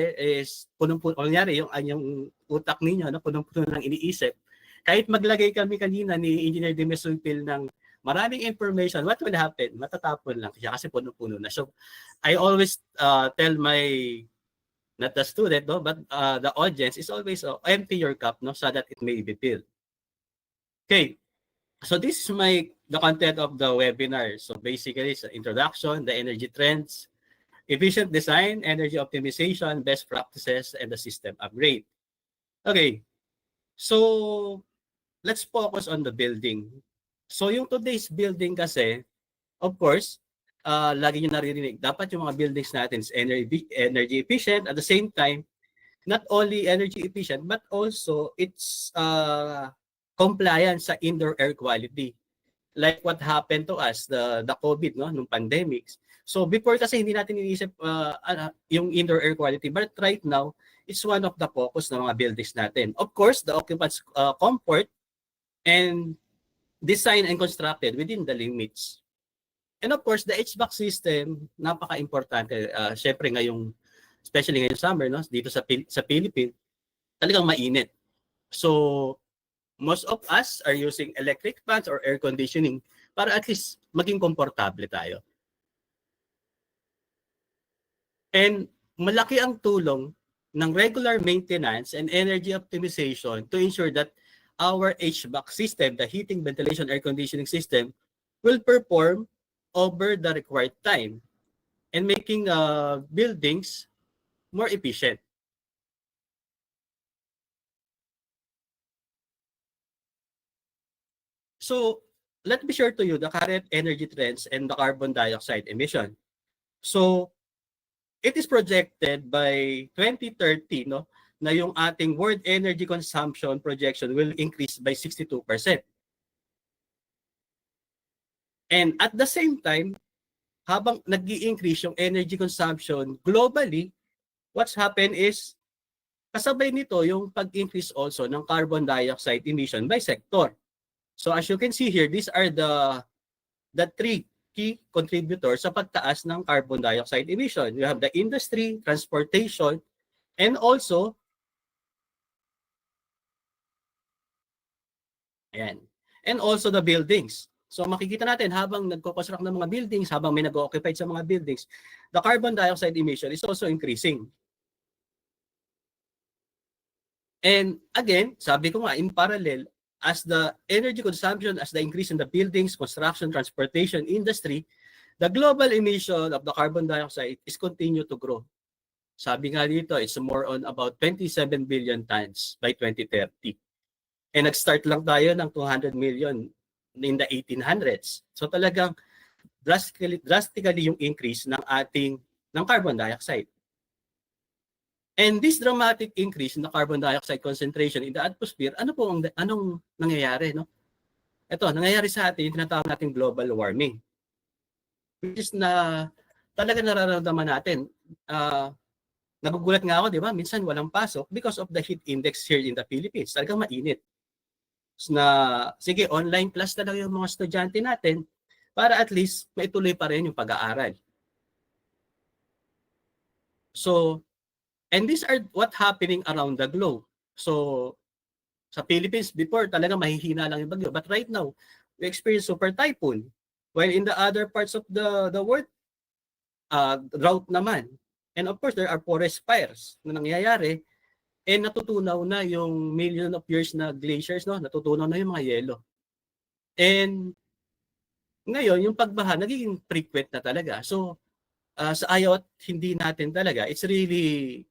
is punong-puno, kunyari yung utak ninyo, no, punong-puno ng iniisip. Kahit maglagay kami kanina ni Engineer Demesulpil ng maraming information, what will happen? Matatapon lang siya kasi punong-puno na. So, I always tell my, not the student, no, but the audience is always empty your cup, no, so that it may be filled. Okay, so this is the content of the webinar. So basically, it's the introduction, the energy trends, efficient design, energy optimization, best practices, and the system upgrade. Okay, so let's focus on the building. So yung today's building kasi, of course, lagi nyo naririnig, dapat yung mga buildings natin is energy efficient. At the same time, not only energy efficient, but also it's compliance sa indoor air quality. Like what happened to us, the COVID, no, nung pandemics. So before kasi hindi natin iniisip yung indoor air quality, but right now, it's one of the focus ng mga buildings natin. Of course, the occupants' comfort and design and constructed within the limits. And of course, the HVAC system, napaka-importante. Syempre ngayong, especially ngayong summer, no, dito sa Philippines, talagang mainit. So most of us are using electric fans or air conditioning para at least maging komportable tayo. And malaki ang tulong ng regular maintenance and energy optimization to ensure that our HVAC system, the heating, ventilation, air conditioning system, will perform over the required time and making buildings more efficient. So let me share to you the current energy trends and the carbon dioxide emission. So it is projected by 2030, no, na yung ating world energy consumption projection will increase by 62%. And at the same time, habang nag-i-increase yung energy consumption globally, what's happened is kasabay nito yung pag-increase also ng carbon dioxide emission by sector. So as you can see here, these are the three key contributors sa pagtaas ng carbon dioxide emission. You have the industry, transportation, and also the buildings. So makikita natin habang nagko-construct ng mga buildings, habang may nag-occupy sa mga buildings, the carbon dioxide emission is also increasing. And again, sabi ko nga, in parallel, as the energy consumption, as the increase in the buildings, construction, transportation industry, the global emission of the carbon dioxide is continue to grow. Sabi nga dito, it's more on about 27 billion tons by 2030. And nag-start lang tayo ng 200 million in the 1800s. So talagang drastically yung increase ng carbon dioxide. And this dramatic increase in the carbon dioxide concentration in the atmosphere, anong nangyayari, no? Ito, nangyayari sa atin yung tinatawag nating global warming. Which is na talaga nararamdaman natin. Nagugulat nga ako, di ba? Minsan walang pasok because of the heat index here in the Philippines. Talagang mainit. Na, sige, online class talaga yung mga estudyante natin para at least maituloy pa rin yung pag-aaral. So, and these are what happening around the globe. So, sa Philippines, before talaga mahihina lang yung bagyo. But right now, we experience super typhoon. While in the other parts of the world, drought naman. And of course, there are forest fires na nangyayari. And natutunaw na yung million of years na glaciers, no? Natutunaw na yung mga yelo. And ngayon, yung pagbaha, nagiging frequent na talaga. So, sa ayaw at hindi natin talaga, it's really,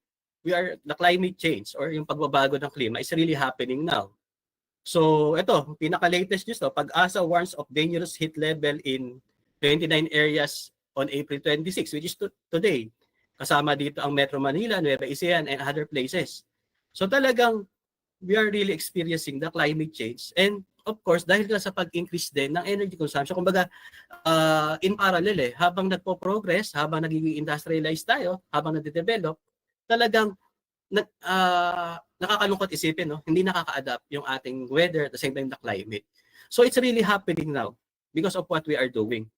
the climate change or yung pagbabago ng klima is really happening now. So, ito, pinaka-latest news, no? Pag-asa warns of dangerous heat level in 29 areas on April 26, which is today. Kasama dito ang Metro Manila, Nueva Ecija, and other places. So talagang we are really experiencing the climate change. And of course, dahil sa pag-increase din ng energy consumption, kumbaga in parallel habang nagpo-progress, habang nagiging industrialized tayo, habang nade-develop, talagang nakakalungkot isipin, no? Hindi nakaka-adapt yung ating weather at the same time the climate. So it's really happening now because of what we are doing.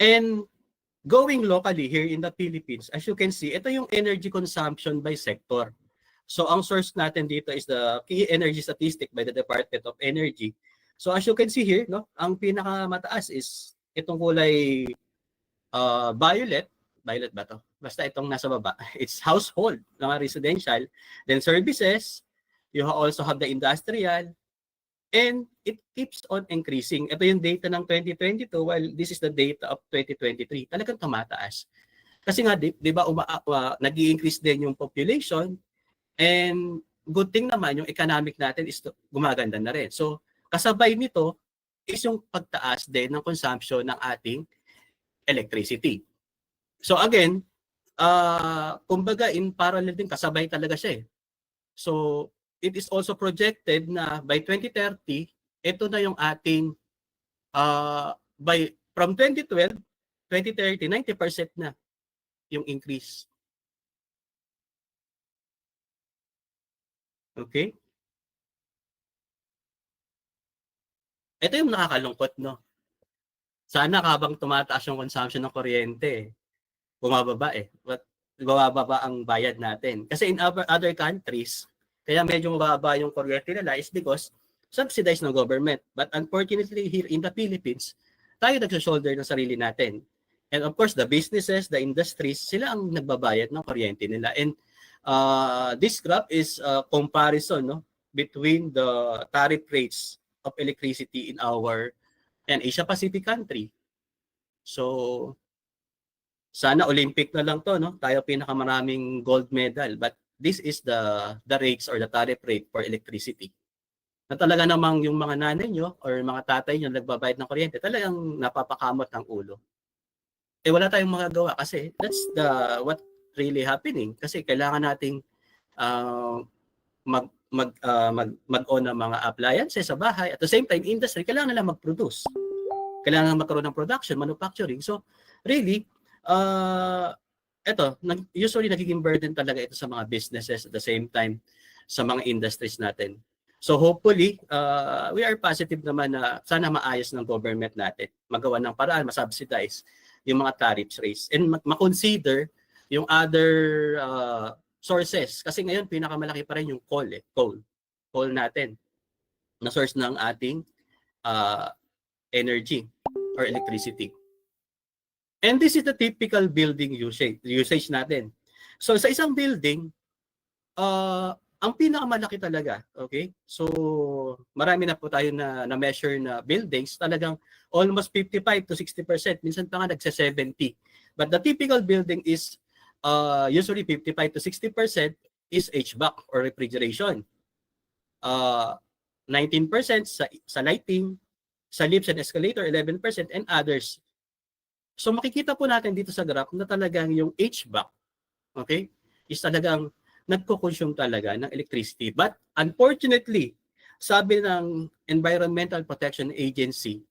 And Going locally here in the Philippines, as you can see, ito yung energy consumption by sector. So ang source natin dito is the key energy statistic by the Department of Energy. So as you can see here, no, ang pinakamataas is itong kulay violet ba to? Basta itong nasa baba. It's household, mga residential. Then services, you also have the industrial, and it keeps on increasing. Ito yung data ng 2022 while this is the data of 2023. Talagang tumataas. Kasi nga, di ba, nag-i-increase din yung population, and good thing naman, yung economic natin is gumaganda na rin. So, kasabay nito is yung pagtaas din ng consumption ng ating electricity. So again, kumbaga in parallel din, kasabay talaga siya eh. So, it is also projected na by 2030, ito na yung ating, from 2012, 2030, 90% na yung increase. Okay? Ito yung nakakalungkot, no? Sana habang tumataas yung consumption ng kuryente, bumababa eh. Bumababa ang bayad natin. Kasi in other countries, kaya medyo mababa yung kuryente nila is because subsidized ng government. But unfortunately, here in the Philippines, tayo nagsa-shoulder ng sarili natin. And of course, the businesses, the industries, sila ang nagbabayad ng kuryente nila. And this graph is a comparison, no, between the tariff rates of electricity in our Asia Pacific country. So, sana Olympic na lang to, no? Tayo pinakamaraming gold medal. But this is the rates or the tariff rate for electricity. Na talaga namang yung mga nanay nyo or mga tatay nyo nagbabayad ng kuryente, talagang napapakamot ng ulo. Eh wala tayong magagawa kasi that's what really happening. Kasi kailangan nating mag-on ng mga appliances sa bahay. At the same time, industry, kailangan nila mag-produce. Kailangan magkaroon ng production, manufacturing. So, really, usually nagiging burden talaga ito sa mga businesses at the same time sa mga industries natin. So hopefully, we are positive naman na sana maayos ng government natin, magawa ng paraan, masubsidize yung mga tariffs rates and makonsider yung other sources. Kasi ngayon, pinakamalaki pa rin yung coal natin na source ng ating energy or electricity. And this is the typical building usage natin. So sa isang building, ang pinakamalaki talaga, okay? So marami na po tayo na measure na buildings, talagang almost 55 to 60%, minsan pa nga nagsa-70. But the typical building is usually 55 to 60% is HVAC or refrigeration. 19% sa lighting, sa lifts and escalator, 11%, and others. So makikita po natin dito sa graph na talagang yung HVAC, okay, is talagang nagko-consume talaga ng electricity. But unfortunately, sabi ng Environmental Protection Agency,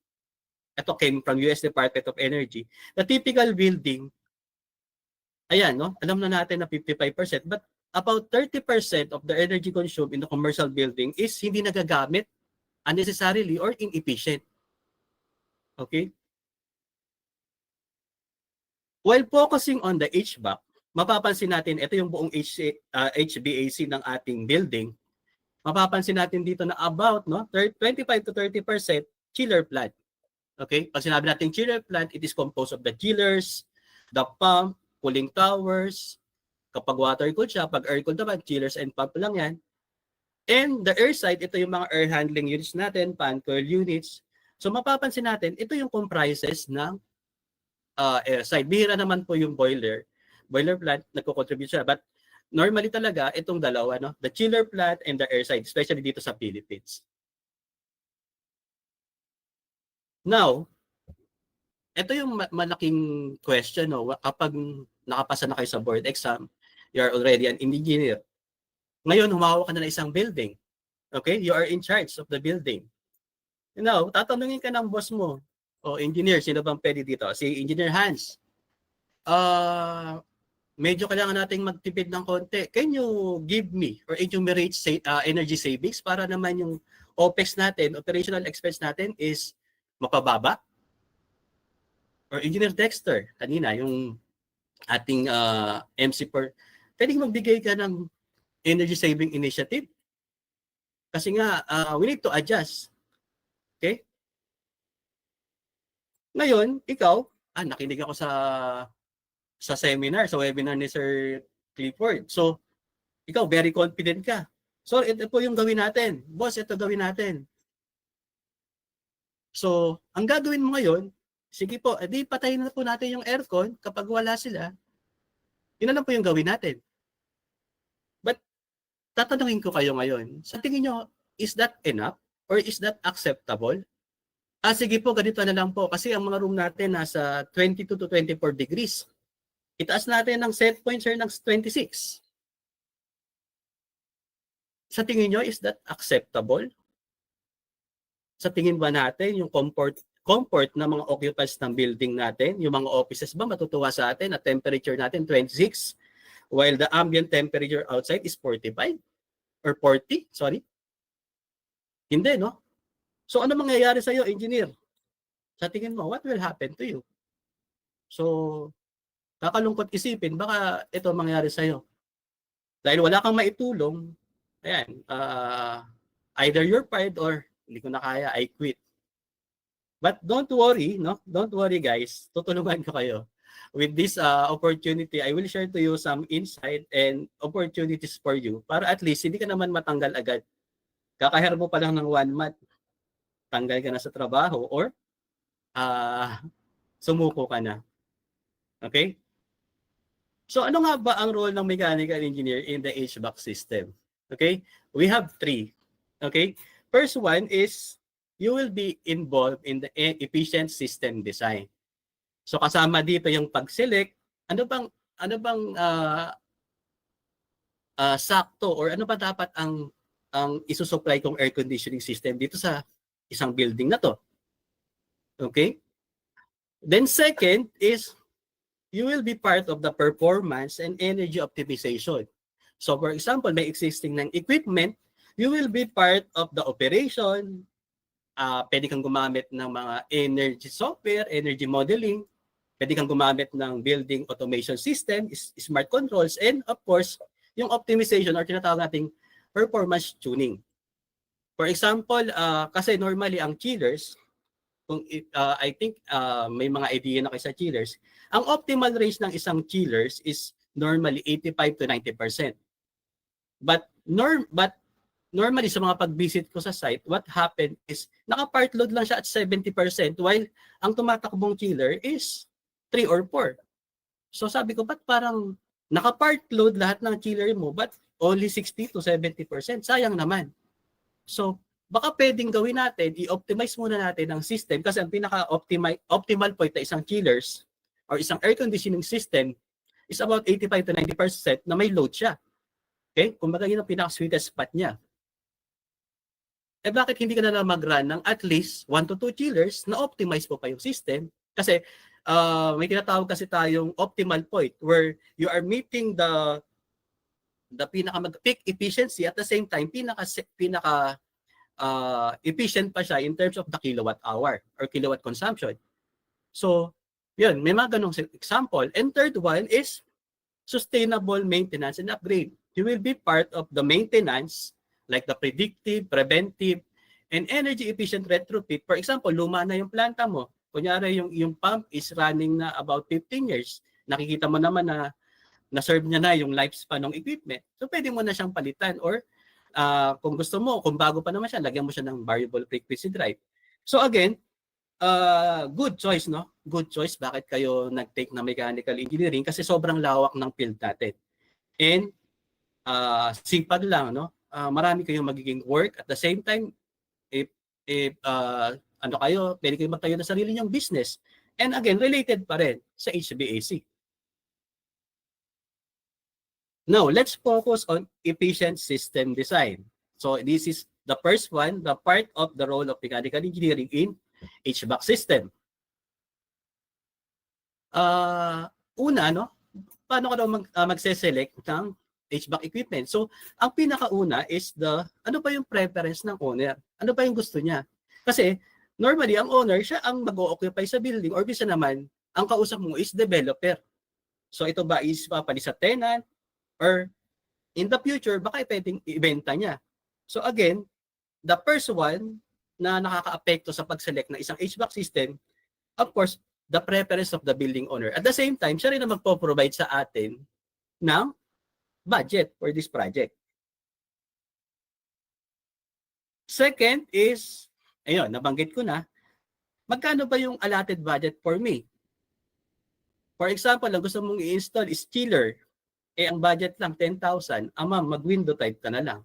ito came from US Department of Energy, the typical building, ayan, no, alam na natin na 55%, but about 30% of the energy consumed in the commercial building is hindi nagagamit unnecessarily or inefficient. Okay? While focusing on the HVAC, mapapansin natin, ito yung buong HVAC ng ating building, mapapansin natin dito na about 25 to 30% chiller plant. Okay? Pag sinabi natin chiller plant, it is composed of the chillers, the pump, cooling towers, kapag water cooled siya, pag air cooled naman, chillers and pump lang yan. And the air side, ito yung mga air handling units natin, fan coil units. So mapapansin natin, ito yung comprises ng air side. Bihira naman po yung boiler plant, nagko-contribute siya. But normally talaga, itong dalawa, no? The chiller plant and the air side, especially dito sa Philippines. Now, ito yung malaking question, no? Kapag nakapasa na kayo sa board exam, you are already an engineer. Ngayon, humawak ka na ng isang building. Okay? You are in charge of the building. Now, tatanungin ka ng boss mo, engineer, sino bang pwede dito? Si Engineer Hans. Medyo kailangan nating magtipid ng konti. Can you give me or enumerate energy savings para naman yung OPEX natin, operational expense natin is mapababa? or Engineer Dexter, kanina, yung ating MC pwedeng magbigay ka ng energy saving initiative. Kasi nga, we need to adjust. Okay? Ngayon, ikaw, nakinig ako sa seminar, sa webinar ni Sir Clifford. So, ikaw, very confident ka. So, ito po yung gawin natin. Boss, ito gawin natin. So, ang gagawin mo ngayon, sige po, edi patayin na po natin yung aircon kapag wala sila. Yun na lang po yung gawin natin. But, tatanungin ko kayo ngayon, sa tingin nyo, is that enough? Or is that acceptable? Sige po, ganito na lang po. Kasi ang mga room natin nasa 22 to 24 degrees. Itaas natin ang set point, sir, ng 26. Sa tingin nyo, is that acceptable? Sa tingin ba natin yung comfort ng mga occupants ng building natin, yung mga offices ba matutuwa sa atin at temperature natin 26 while the ambient temperature outside is 45 or 40, sorry? Hindi, no? So ano mangyayari sa iyo, engineer? Sa tingin mo, what will happen to you? So kakalungkot isipin, baka ito mangyayari sa iyo. Dahil wala kang maitulong, ayan, either you're fired or hindi ko na kaya, I quit. But don't worry, no? Don't worry, guys. Tutulungan ko kayo. With this opportunity, I will share to you some insight and opportunities for you para at least hindi ka naman matanggal agad. Kakahire mo pa lang ng 1 month, tanggal ka na sa trabaho or sumuko ka na. Okay? So ano nga ba ang role ng mechanical engineer in the HVAC system? Okay? We have 3. Okay? First one is you will be involved in the efficient system design. So kasama dito yung pag-select, ano bang sakto or ano ba dapat ang isusupply kong air conditioning system dito sa isang building na to. Okay? Then second is you will be part of the performance and energy optimization. So for example, may existing ng equipment, you will be part of the operation. Pwede kang gumamit ng mga energy software, energy modeling. Pwede kang gumamit ng building automation system, smart controls, and of course, yung optimization or tinatawag nating performance tuning. For example, kasi normally ang chillers, I think may mga idea na kayo sa chillers, ang optimal range ng isang chillers is normally 85 to 90%. But normally sa mga pag-visit ko sa site, what happened is naka-part load lang siya at 70% while ang tumatakbong chiller is 3 or 4. So sabi ko, ba't parang naka-part load lahat ng chiller mo but only 60 to 70%? Sayang naman. So baka pwedeng gawin natin, i-optimize muna natin ang system kasi ang pinaka-optimal point na isang chillers or isang air conditioning system is about 85 to 90% na may load siya. Okay? Kumbaga yun ang pinaka-sweetest spot niya. Bakit hindi ka na lang mag-run ng at least 1 to 2 chillers na optimize po pa yung system? Kasi may tinatawag kasi tayong optimal point where you are meeting the peak efficiency at the same time pinaka efficient pa siya in terms of the kilowatt hour or kilowatt consumption. So, yun, may mga ganong example. And third one is sustainable maintenance and upgrade. You will be part of the maintenance like the predictive, preventive, and energy efficient retrofit. For example, luma na yung planta mo. Kunyari yung pump is running na about 15 years. Nakikita mo naman na na-serve niya na yung lifespan ng equipment. So pwede mo na siyang palitan or kung gusto mo, kung bago pa naman siya, lagyan mo siya ng variable frequency drive. So again, good choice, no? Good choice. Bakit kayo nag-take na mechanical engineering? Kasi sobrang lawak ng field natin. And sipag lang, no? Marami kayong magiging work at the same time if ano kayo, pwede kayong magtayo ng sarili niyong business. And again, related pa rin sa HVAC. Now, let's focus on efficient system design. So this is the first one, the part of the role of mechanical engineering in HVAC system. Una, no? Paano ka daw magse-select ng HVAC equipment? So, ang pinakauna is ano ba yung preference ng owner? Ano ba yung gusto niya? Kasi, normally, ang owner, siya ang mag-o-occupy sa building or bisa naman, ang kausap mo is developer. So ito ba is papalit sa tenant or in the future, baka pwedeng ibenta niya. So again, the first one na nakaka-apekto sa pag-select ng isang HVAC system, of course, the preference of the building owner. At the same time, siya rin na magpo-provide sa atin ng budget for this project. Second is, ayun, nabanggit ko na, magkano ba yung allotted budget for me? For example, ang gusto mong i-install is chiller. Ang budget lang 10,000, ma'am, mag-window type ka na lang.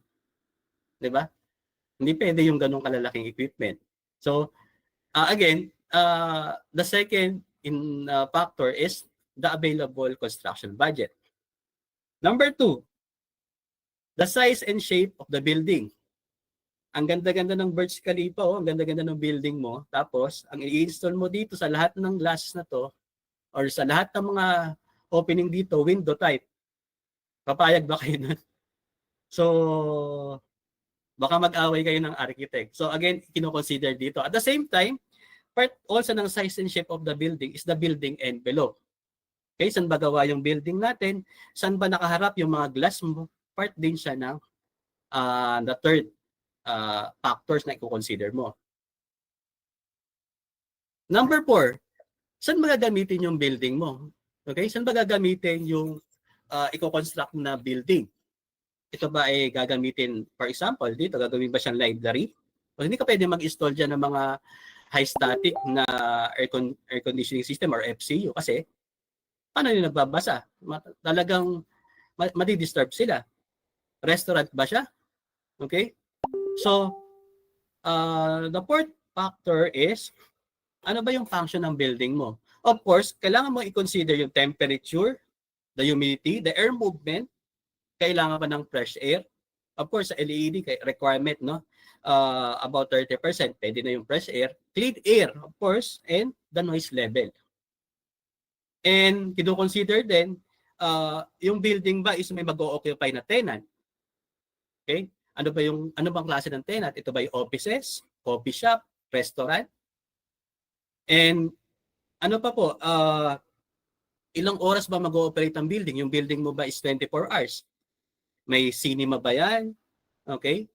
'Di ba? Hindi pwede yung ganong kalalaking equipment. So, again, the second factor is the available construction budget. Number 2, the size and shape of the building. Ang ganda-ganda ng Burj Khalifa, ang ganda-ganda ng building mo. Tapos, ang i-install mo dito sa lahat ng glasses na to, or sa lahat ng mga opening dito, window type. Papayag ba kayo nun? So, baka mag-away kayo ng architect. So again, kino-consider dito. At the same time, part also ng size and shape of the building is the building envelope. Okay, saan ba gawa yung building natin? Saan ba nakaharap yung mga glass mo? Part din siya ng the third factors na i-consider mo. Number 4, saan ba gagamitin yung building mo? Okay, saan ba gagamitin yung i-construct na building? Ito ba ay gagamitin, for example, dito gagawin ba siyang library? O hindi ka pwede mag-install dyan ng mga high static na air conditioning system or FCU kasi paano yung nagbabasa? Talagang madidisturb sila. Restaurant ba siya? Okay? So, the fourth factor is, ano ba yung function ng building mo? Of course, kailangan mo i-consider yung temperature, the humidity, the air movement, kailangan ba ng fresh air? Of course, sa LED requirement, no? About 30%, pwede na yung fresh air. Clean air, of course, and the noise level. And kino-consider din, yung building ba is may mag-o-occupy na tenant? Okay? Ano bang klase ng tenant? Ito ba yung offices, coffee shop, restaurant? And ano pa po, ilang oras ba mag-ooperate ang building? Yung building mo ba is 24 hours? May cinema ba yan? Okay?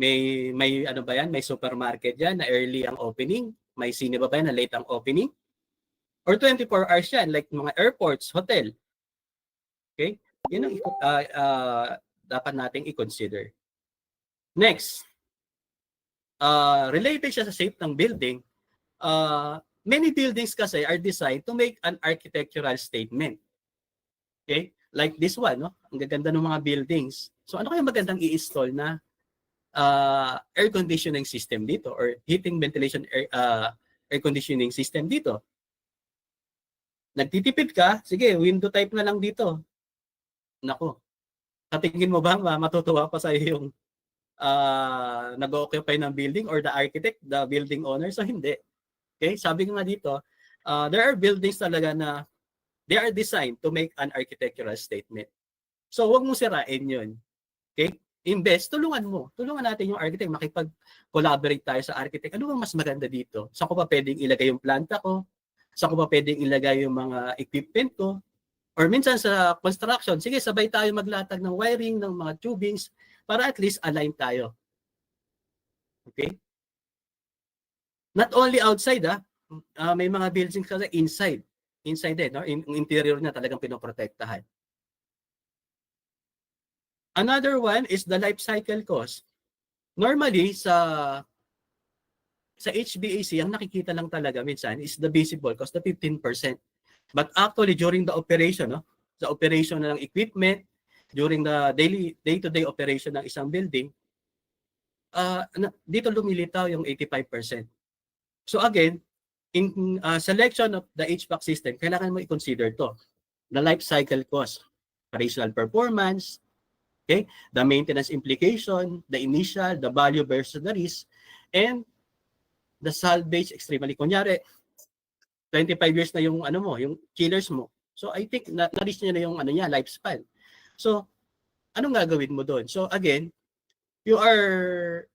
May ano ba yan? May supermarket yan na early ang opening? May cinema ba yan na late ang opening? Or 24 hours yan, like mga airports, hotel? Okay? Yun ang dapat nating i-consider. Next, related siya sa shape ng building, many buildings kasi are designed to make an architectural statement. Okay? Like this one, no? Ang gaganda ng mga buildings. So ano kaya magandang i-install na air conditioning system dito or heating ventilation air conditioning system dito? Nagtitipid ka, sige, window type na lang dito. Nako. Katingin mo ba matutuwa pa sa yung nag-occupy ng building or the architect, the building owner? So hindi. Okay? Sabi ko nga dito, there are buildings talaga na they are designed to make an architectural statement. So, huwag mo sirain yun. Okay? Invest, tulungan mo. Tulungan natin yung architect. Makipag-collaborate tayo sa architect. Ano bang mas maganda dito? Saan ko pa pwedeng ilagay yung planta ko? Saan ko pa pwedeng ilagay yung mga equipment ko? Or minsan sa construction, sige, sabay tayo maglatag ng wiring, ng mga tubings, para at least align tayo. Okay? Not only outside, may mga buildings kasi inside. Inside din, no? Yung interior niya talagang pinoprotektahan. Another one is the life cycle cost. Normally, sa HVAC, ang nakikita lang talaga minsan is the visible cost, the 15%. But actually, during the operation, no? Sa operation ng equipment, during the day-to-day operation ng isang building, dito lumilitaw yung 85%. So again, in selection of the HVAC system, kailangan mo i-consider to. The life cycle cost, operational performance, okay, the maintenance implication, the initial, the value versus the risk, and the salvage extremely. Kunyari, 25 years na yung ano mo, yung chillers mo. So I think na-reach niya na yung ano niya, lifespan. So anong gagawin mo doon? So again, you are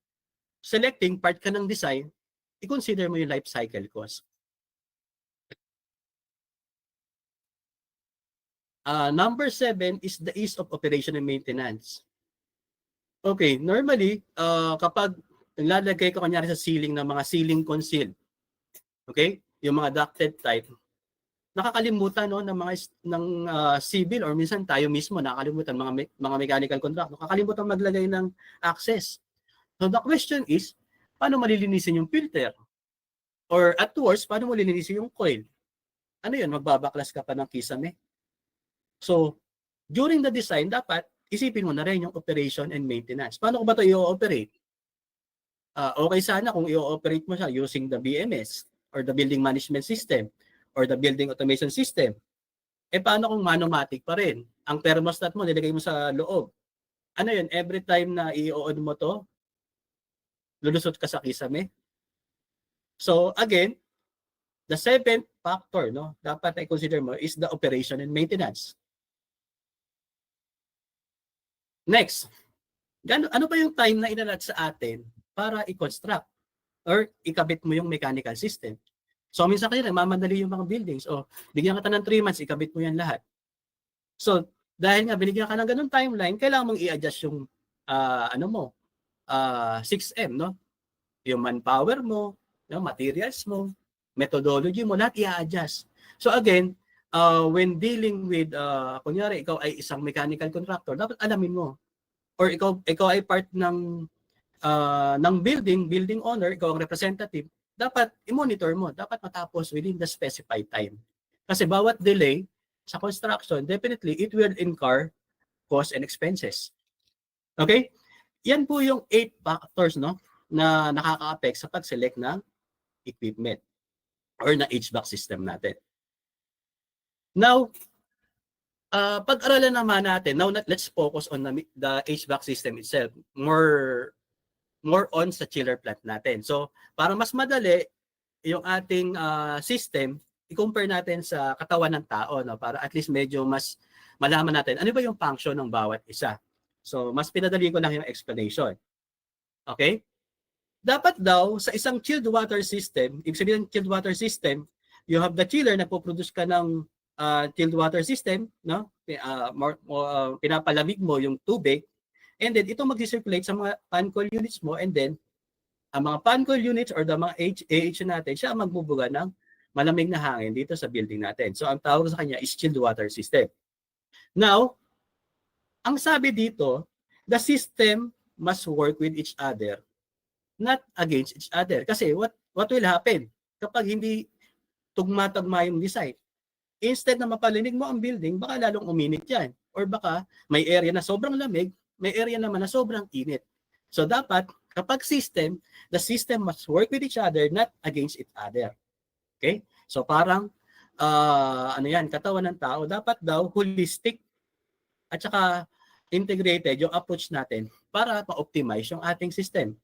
selecting part ka ng design, i-consider mo yung life cycle cost. Number 7 is the ease of operation and maintenance. Okay, normally, kapag nilalagay ko kanyari sa ceiling ng mga ceiling conceal, okay, yung mga ducted type, nakakalimutan no ng civil or minsan tayo mismo nakakalimutan mga mechanical contractor, nakakalimutan maglagay ng access. So the question is, paano malilinisin yung filter? Or at worst, paano mo lilinisin yung coil? Ano yun, magbabaklas ka pa ng kisame? So, during the design, dapat isipin mo na rin yung operation and maintenance. Paano ko ba ito i-operate? Okay sana kung i-operate mo siya using the BMS or the Building Management System or the Building Automation System. Paano kung manomatic pa rin? Ang thermostat mo, nilagay mo sa loob. Ano yun, every time na i-on mo to, lulusot ka sa kisame? So, again, the 7th factor, no, dapat i-consider mo is the operation and maintenance. Next, ano ba yung time na inalat sa atin para i-construct or ikabit mo yung mechanical system? So, minsan kayo nagmamadali yung mga buildings. O, bigyan ka ng 3 months, ikabit mo yan lahat. So, dahil nga binigyan ka ng ganun timeline, kailangan mong i-adjust yung 6M, no? Yung manpower mo, yung materials mo, methodology mo, lahat i-adjust. So again, when dealing with, kunyari, ikaw ay isang mechanical contractor, dapat alamin mo. Or ikaw ay part ng building owner, ikaw ang representative, dapat i-monitor mo, dapat matapos within the specified time. Kasi bawat delay sa construction, definitely, it will incur cost and expenses. Okay? Yan po yung 8 factors, no, na nakaka-affect sa pag-select ng equipment or na HVAC system natin. Now, pag-aralan naman natin, now let's focus on the HVAC system itself, more on sa chiller plant natin. So, para mas madali yung ating system, i-compare natin sa katawan ng tao, no, para at least medyo mas malaman natin ano ba yung function ng bawat isa. So, mas pinadali ko lang yung explanation. Okay? Dapat daw sa isang chilled water system, ibig sabihin ng chilled water system, you have the chiller na po-produce ka ng chilled water system, no? Pinapalamig mo yung tubig, and then ito mag-circulate sa mga fan coil units mo, and then ang mga fan coil units or the mga AH natin, siya magbubuga ng malamig na hangin dito sa building natin. So ang tawag sa kanya is chilled water system. Now, ang sabi dito, the system must work with each other, not against each other. Kasi what will happen kapag hindi tugma-tugma yung design? Instead na mapalinig mo ang building, baka lalong uminit yan. Or baka may area na sobrang lamig, may area naman na sobrang init. So dapat, kapag system, the system must work with each other, not against each other. Okay? So parang, katawan ng tao, dapat daw holistic at saka integrated yung approach natin para ma-optimize yung ating system.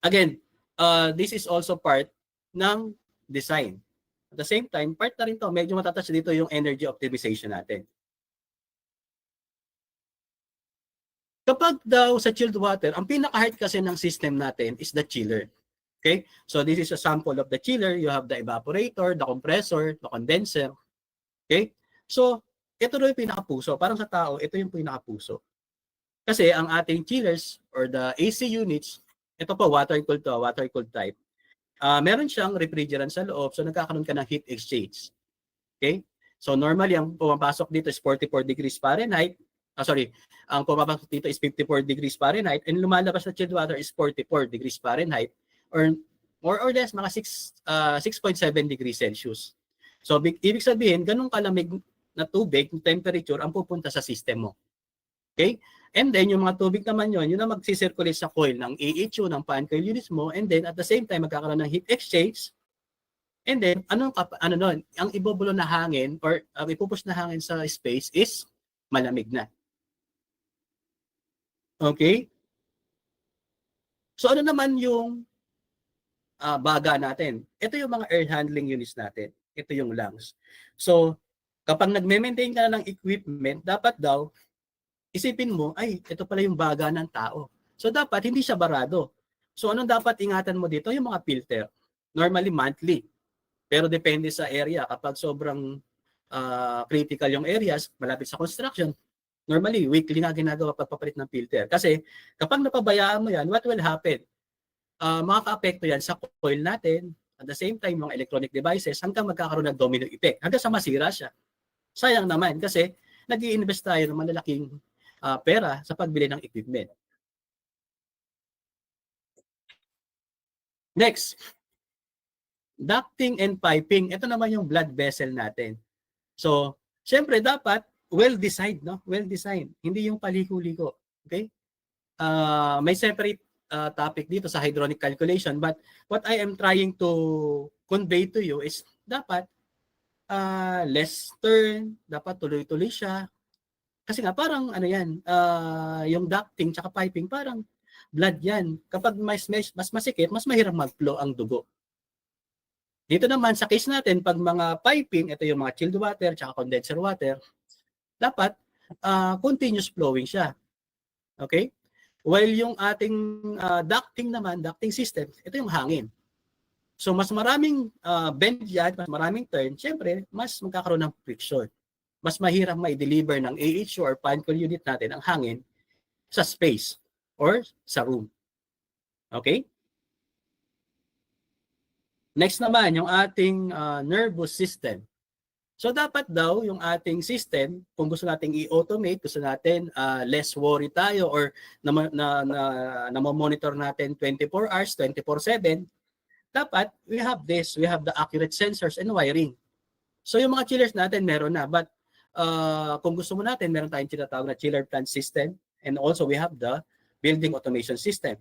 Again, this is also part ng design. At the same time, part na rin to, medyo matatouch dito yung energy optimization natin. Kapag daw sa chilled water, ang pinaka-heart kasi ng system natin is the chiller. Okay? So this is a sample of the chiller. You have the evaporator, the compressor, the condenser. Okay? So, ito daw yung pinaka-puso. Parang sa tao, ito yung pinaka-puso. Kasi ang ating chillers or the AC units, ito po, water-cooled to, water-cooled type. Meron siyang refrigerant sa loob, so nagkakaroon ka ng heat exchange. Okay? So normally, ang pumapasok dito is 44 degrees Fahrenheit. Ang pumapasok dito is 54 degrees Fahrenheit and lumalabas na chilled water is 44 degrees Fahrenheit or more or less mga 6.7 degrees Celsius. So ibig sabihin, ganun kalamig na tubig, temperature, ang pupunta sa system mo. Okay? And then, yung mga tubig naman yun ang magsisirculate sa coil ng AHU, ng fan coil units mo, and then, at the same time, magkakaroon ng heat exchange, and then, ang ibobulo na hangin, or ipupush na hangin sa space is malamig na. Okay? So, ano naman yung baga natin? Ito yung mga air handling units natin. Ito yung lungs. So, kapag nagme-maintain ka na ng equipment, dapat daw, isipin mo, ay, ito pala yung baga ng tao. So, dapat hindi siya barado. So, anong dapat ingatan mo dito? Yung mga filter. Normally, monthly. Pero depende sa area. Kapag sobrang critical yung areas, malapit sa construction, normally, weekly nga ginagawa pagpapalit ng filter. Kasi kapag napabayaan mo yan, what will happen? Makaka-apekto yan sa coil natin, at the same time, mga electronic devices, hanggang magkakaroon ng domino effect, hanggang sa masira siya. Sayang naman kasi nag-i-invest tayo ng malalaking pera sa pagbili ng equipment. Next, ducting and piping. Ito naman yung blood vessel natin. So, syempre dapat well-designed, no? Well-designed. Hindi yung paliko-liko. Okay? May separate topic dito sa hydronic calculation, but what I am trying to convey to you is dapat less turn, dapat tuloy-tuloy siya. Kasi nga parang ano yan, yung ducting tsaka piping parang blood yan. Kapag mas masikip, mas mahirap mag-flow ang dugo. Dito naman sa case natin, pag mga piping, ito yung mga chilled water tsaka condenser water, dapat continuous flowing siya. Okay? While yung ating ducting naman, ducting system, ito yung hangin. So mas maraming bend yan, mas maraming turn, syempre, mas magkakaroon ng friction. Mas mahirap mai-deliver ng AHU or fan coil unit natin ang hangin sa space or sa room. Okay? Next naman, yung ating nervous system. So dapat daw yung ating system, kung gusto nating i-automate, gusto natin less worry tayo or na-monitor natin 24 hours, 24/7, dapat we have this, we have the accurate sensors and wiring. So yung mga chillers natin meron na, but kung gusto mo natin, meron tayong tinatawag na chiller plant system, and also we have the building automation system.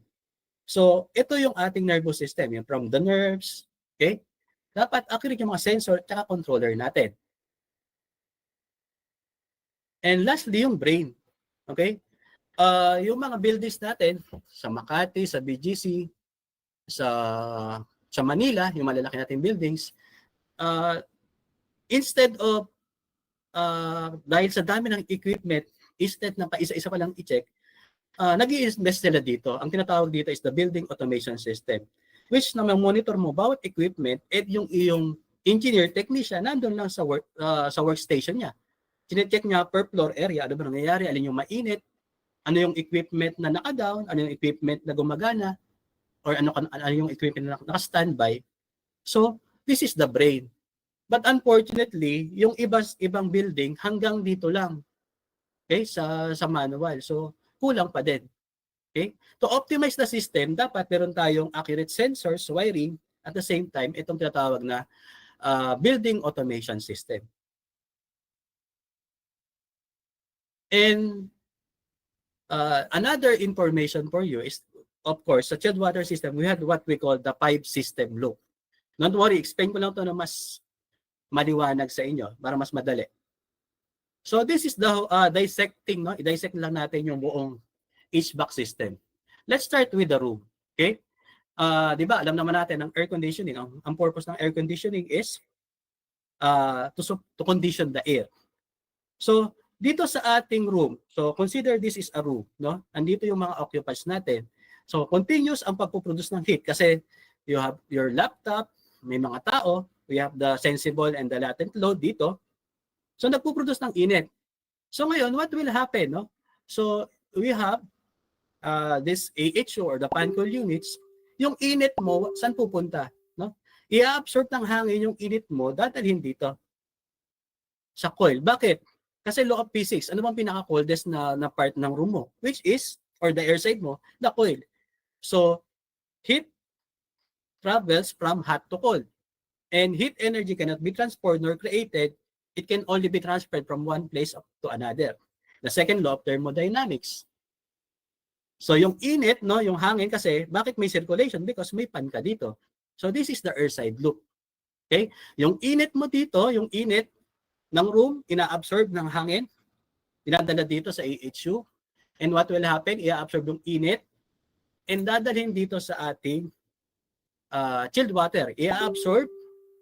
So ito yung ating nervous system, yung from the nerves, okay? Dapat accurate yung mga sensor at controller natin. And lastly, yung brain. Okay? Yung mga buildings natin sa Makati, sa BGC, sa Manila, yung malalaki nating buildings, instead of dahil sa dami ng equipment, instead na pa-isa-isa pa lang i-check, nag-i-invest sila dito. Ang tinatawag dito is the building automation system, which na monitor mo bawat equipment at yung iyong engineer, technician, nandun lang sa workstation niya. Chine-check niya per floor area, ano ba nangyayari, alin yung mainit, ano yung equipment na naka-down, ano yung equipment na gumagana, or ano yung equipment na naka-standby. So, this is the brain. But unfortunately, yung ibang building hanggang dito lang. Okay, sa manual. So, kulang pa din. Okay? To optimize the system, dapat meron tayong accurate sensors, wiring, at the same time, itong tinatawag na building automation system. And another information for you is, of course, sa chilled water system, we had what we call the pipe system loop. Don't worry, explain ko lang ito na mas maliwanag sa inyo para mas madali. So this is the dissecting, no? I-dissect lang natin yung buong HVAC system. Let's start with the room. Okay? Di ba, alam naman natin ang air conditioning. Ang purpose ng air conditioning is to condition the air. So, dito sa ating room, so consider this is a room, no? Andito yung mga occupants natin. So, continuous ang pagpuproduce ng heat kasi you have your laptop, may mga tao, we have the sensible and the latent load dito. So, nagpuproduce ng init. So, ngayon, what will happen, no? So, we have this AHU or the fan coil units. Yung init mo, saan pupunta, no? I-absorb ng hangin yung init mo, dadalhin dito sa coil. Bakit? Kasi law of physics, ano bang pinaka-coldest na part ng room mo? Which is, or the air side mo, the coil. So, heat travels from hot to cold. And heat energy cannot be transferred nor created. It can only be transferred from one place to another. The second law of thermodynamics. So, yung init, no, yung hangin kasi, bakit may circulation? Because may fan ka dito. So, this is the air side loop. Okay? Yung init mo dito, yung init ng room, ina-absorb ng hangin, dinadala dito sa AHU, and what will happen, i-absorb yung init, and dadalhin dito sa ating chilled water. I-absorb,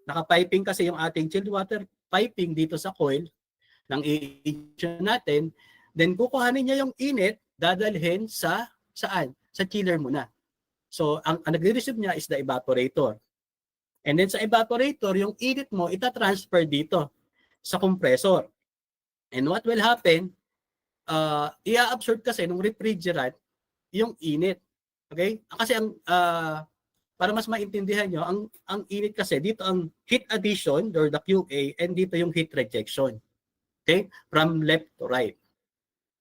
naka-piping kasi yung ating chilled water piping dito sa coil ng AHU natin, then kukuhanin niya yung init, dadalhin sa saan? Sa chiller muna. So, ang nagre-receive niya is the evaporator. And then sa evaporator, yung init mo, ita-transfer dito sa compressor. And what will happen, i-absorb kasi ng refrigerant yung init. Okay? Kasi para mas maintindihan nyo, ang init kasi, dito ang heat addition or the QA, and dito yung heat rejection. Okay? From left to right.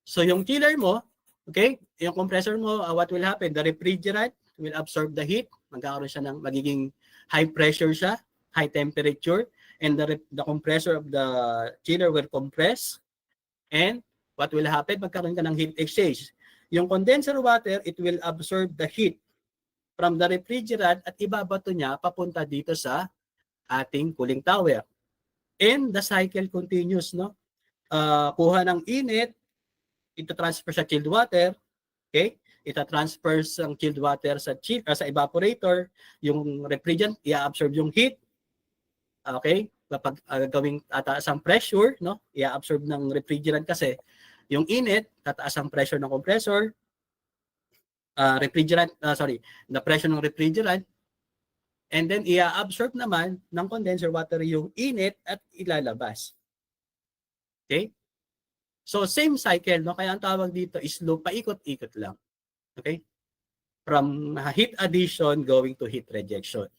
So yung chiller mo, okay, yung compressor mo, what will happen? The refrigerant will absorb the heat. Magkakaroon siya ng magiging high pressure siya, high temperature, and the compressor of the chiller will compress. And what will happen? Magkaroon ka ng heat exchange. Yung condenser water, it will absorb the heat from the refrigerant at ibabato niya papunta dito sa ating cooling tower. And the cycle continues, no? Kuha ng init, ito-transfer sa chilled water, okay? Ita-transfer ang chilled water sa evaporator, yung refrigerant i-absorb yung heat. Okay? Kapag gawing tataas ang pressure, no? I-absorb ng refrigerant kasi yung init, tataas ang pressure ng compressor, the pressure ng refrigerant, and then i-absorb naman ng condenser water yung init at ilalabas. Okay? So same cycle, no? Kaya ang tawag dito is loop, paikot-ikot lang. Okay? From heat addition going to heat rejection.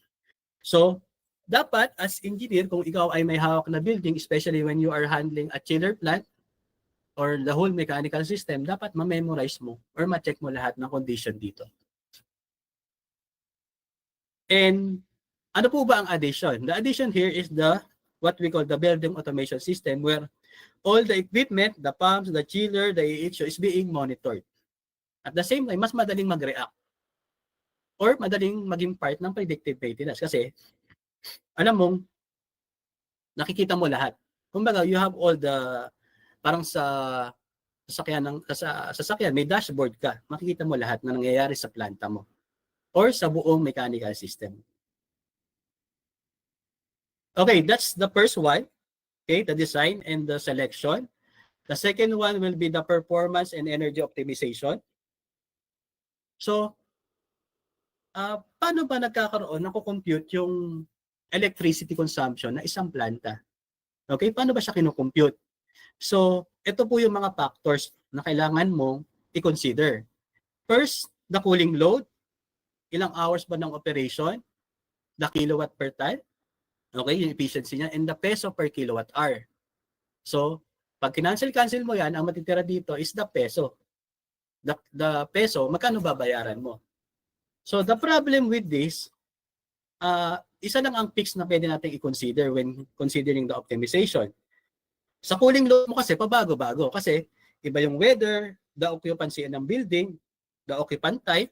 So dapat as engineer, kung ikaw ay may hawak na building, especially when you are handling a chiller plant or the whole mechanical system, dapat ma-memorize mo or ma-check mo lahat ng condition dito. And ano po ba ang addition? The addition here is what we call the building automation system, where all the equipment, the pumps, the chiller, the AHO is being monitored. At the same time, mas madaling mag-react or madaling maging part ng predictive maintenance kasi alam mong nakikita mo lahat. Kumbaga, you have all the, parang sa sasakyan, may dashboard ka. Makikita mo lahat na nangyayari sa planta mo or sa buong mechanical system. Okay, that's the first one. Okay, the design and the selection. The second one will be the performance and energy optimization. So, paano ba nagkakaroon, nako-compute yung electricity consumption na isang planta? Okay, paano ba siya kino-compute? So, ito po yung mga factors na kailangan mong i-consider. First, the cooling load. Ilang hours ba ng operation? The kilowatt per time. Okay, yung efficiency niya. And the peso per kilowatt hour. So, pag cancel mo yan, ang matitira dito is the peso. The peso, magkano babayaran mo? So, the problem with this, isa lang ang fix na pwede natin i-consider when considering the optimization. Sa cooling load mo kasi, pabago-bago. Kasi, iba yung weather, the occupancy ng building, the occupant type.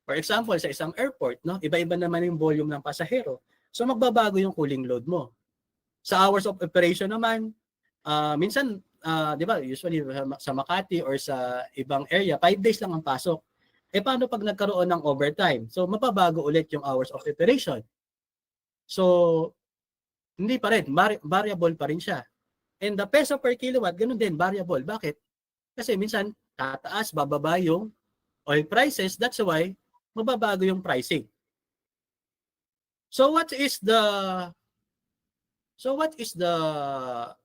For example, sa isang airport, no, iba-iba naman yung volume ng pasahero. So, magbabago yung cooling load mo. Sa hours of operation naman, minsan, di ba, usually sa Makati or sa ibang area, 5 days lang ang pasok. Paano pag nagkaroon ng overtime? So, mapabago ulit yung hours of operation. So, hindi pa rin, variable pa rin siya. And the peso per kilowatt, ganun din, variable. Bakit? Kasi minsan, tataas, bababa yung oil prices. That's why, mababago yung pricing. So what is the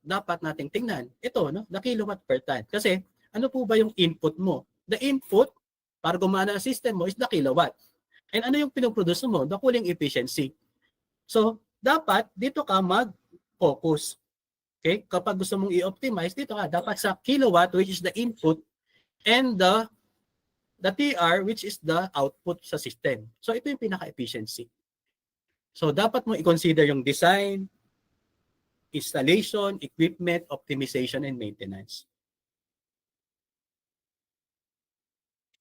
dapat nating tingnan? Ito, no, the kilowatt per time. Kasi ano po ba yung input mo? The input para gumana ang system mo is the kilowatt. And ano yung pinoproduce mo? The cooling efficiency. So dapat dito ka mag-focus. Okay? Kapag gusto mong i-optimize, dito ka dapat sa kilowatt, which is the input, and the TR, which is the output sa system. So ito yung pinaka-efficiency. So, dapat mo i-consider yung design, installation, equipment, optimization, and maintenance.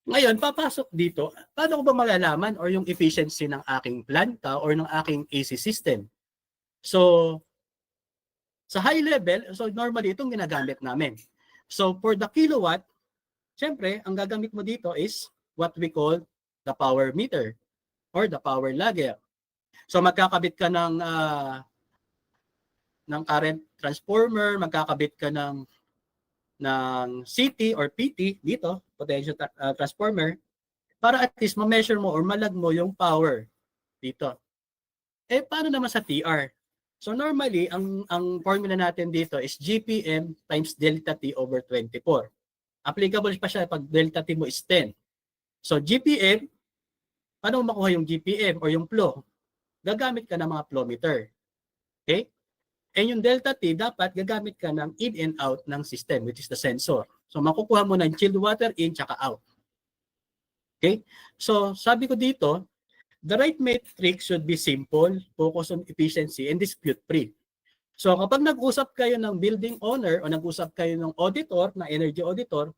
Ngayon, papasok dito, paano ko ba malalaman or yung efficiency ng aking planta or ng aking AC system? So, sa high level, so normally itong ginagamit namin. So, for the kilowatt, syempre, ang gagamit mo dito is what we call the power meter or the power logger. So magkakabit ka ng current transformer, magkakabit ka ng CT or PT dito, potential transformer, para at least ma-measure mo or malag mo yung power dito. Paano naman sa TR? So normally, ang formula natin dito is GPM times delta T over 24. Applicable pa siya pag delta T mo is 10. So GPM, paano mo makuha yung GPM or yung flow? Gagamit ka ng mga flow meter. Okay? And yung delta T, dapat gagamit ka ng in and out ng system, which is the sensor. So makukuha mo ng chilled water in tsaka out. Okay? So sabi ko dito, the right metric should be simple, focus on efficiency, and dispute-free. So kapag nag-usap kayo ng building owner o nag-usap kayo ng auditor, na energy auditor,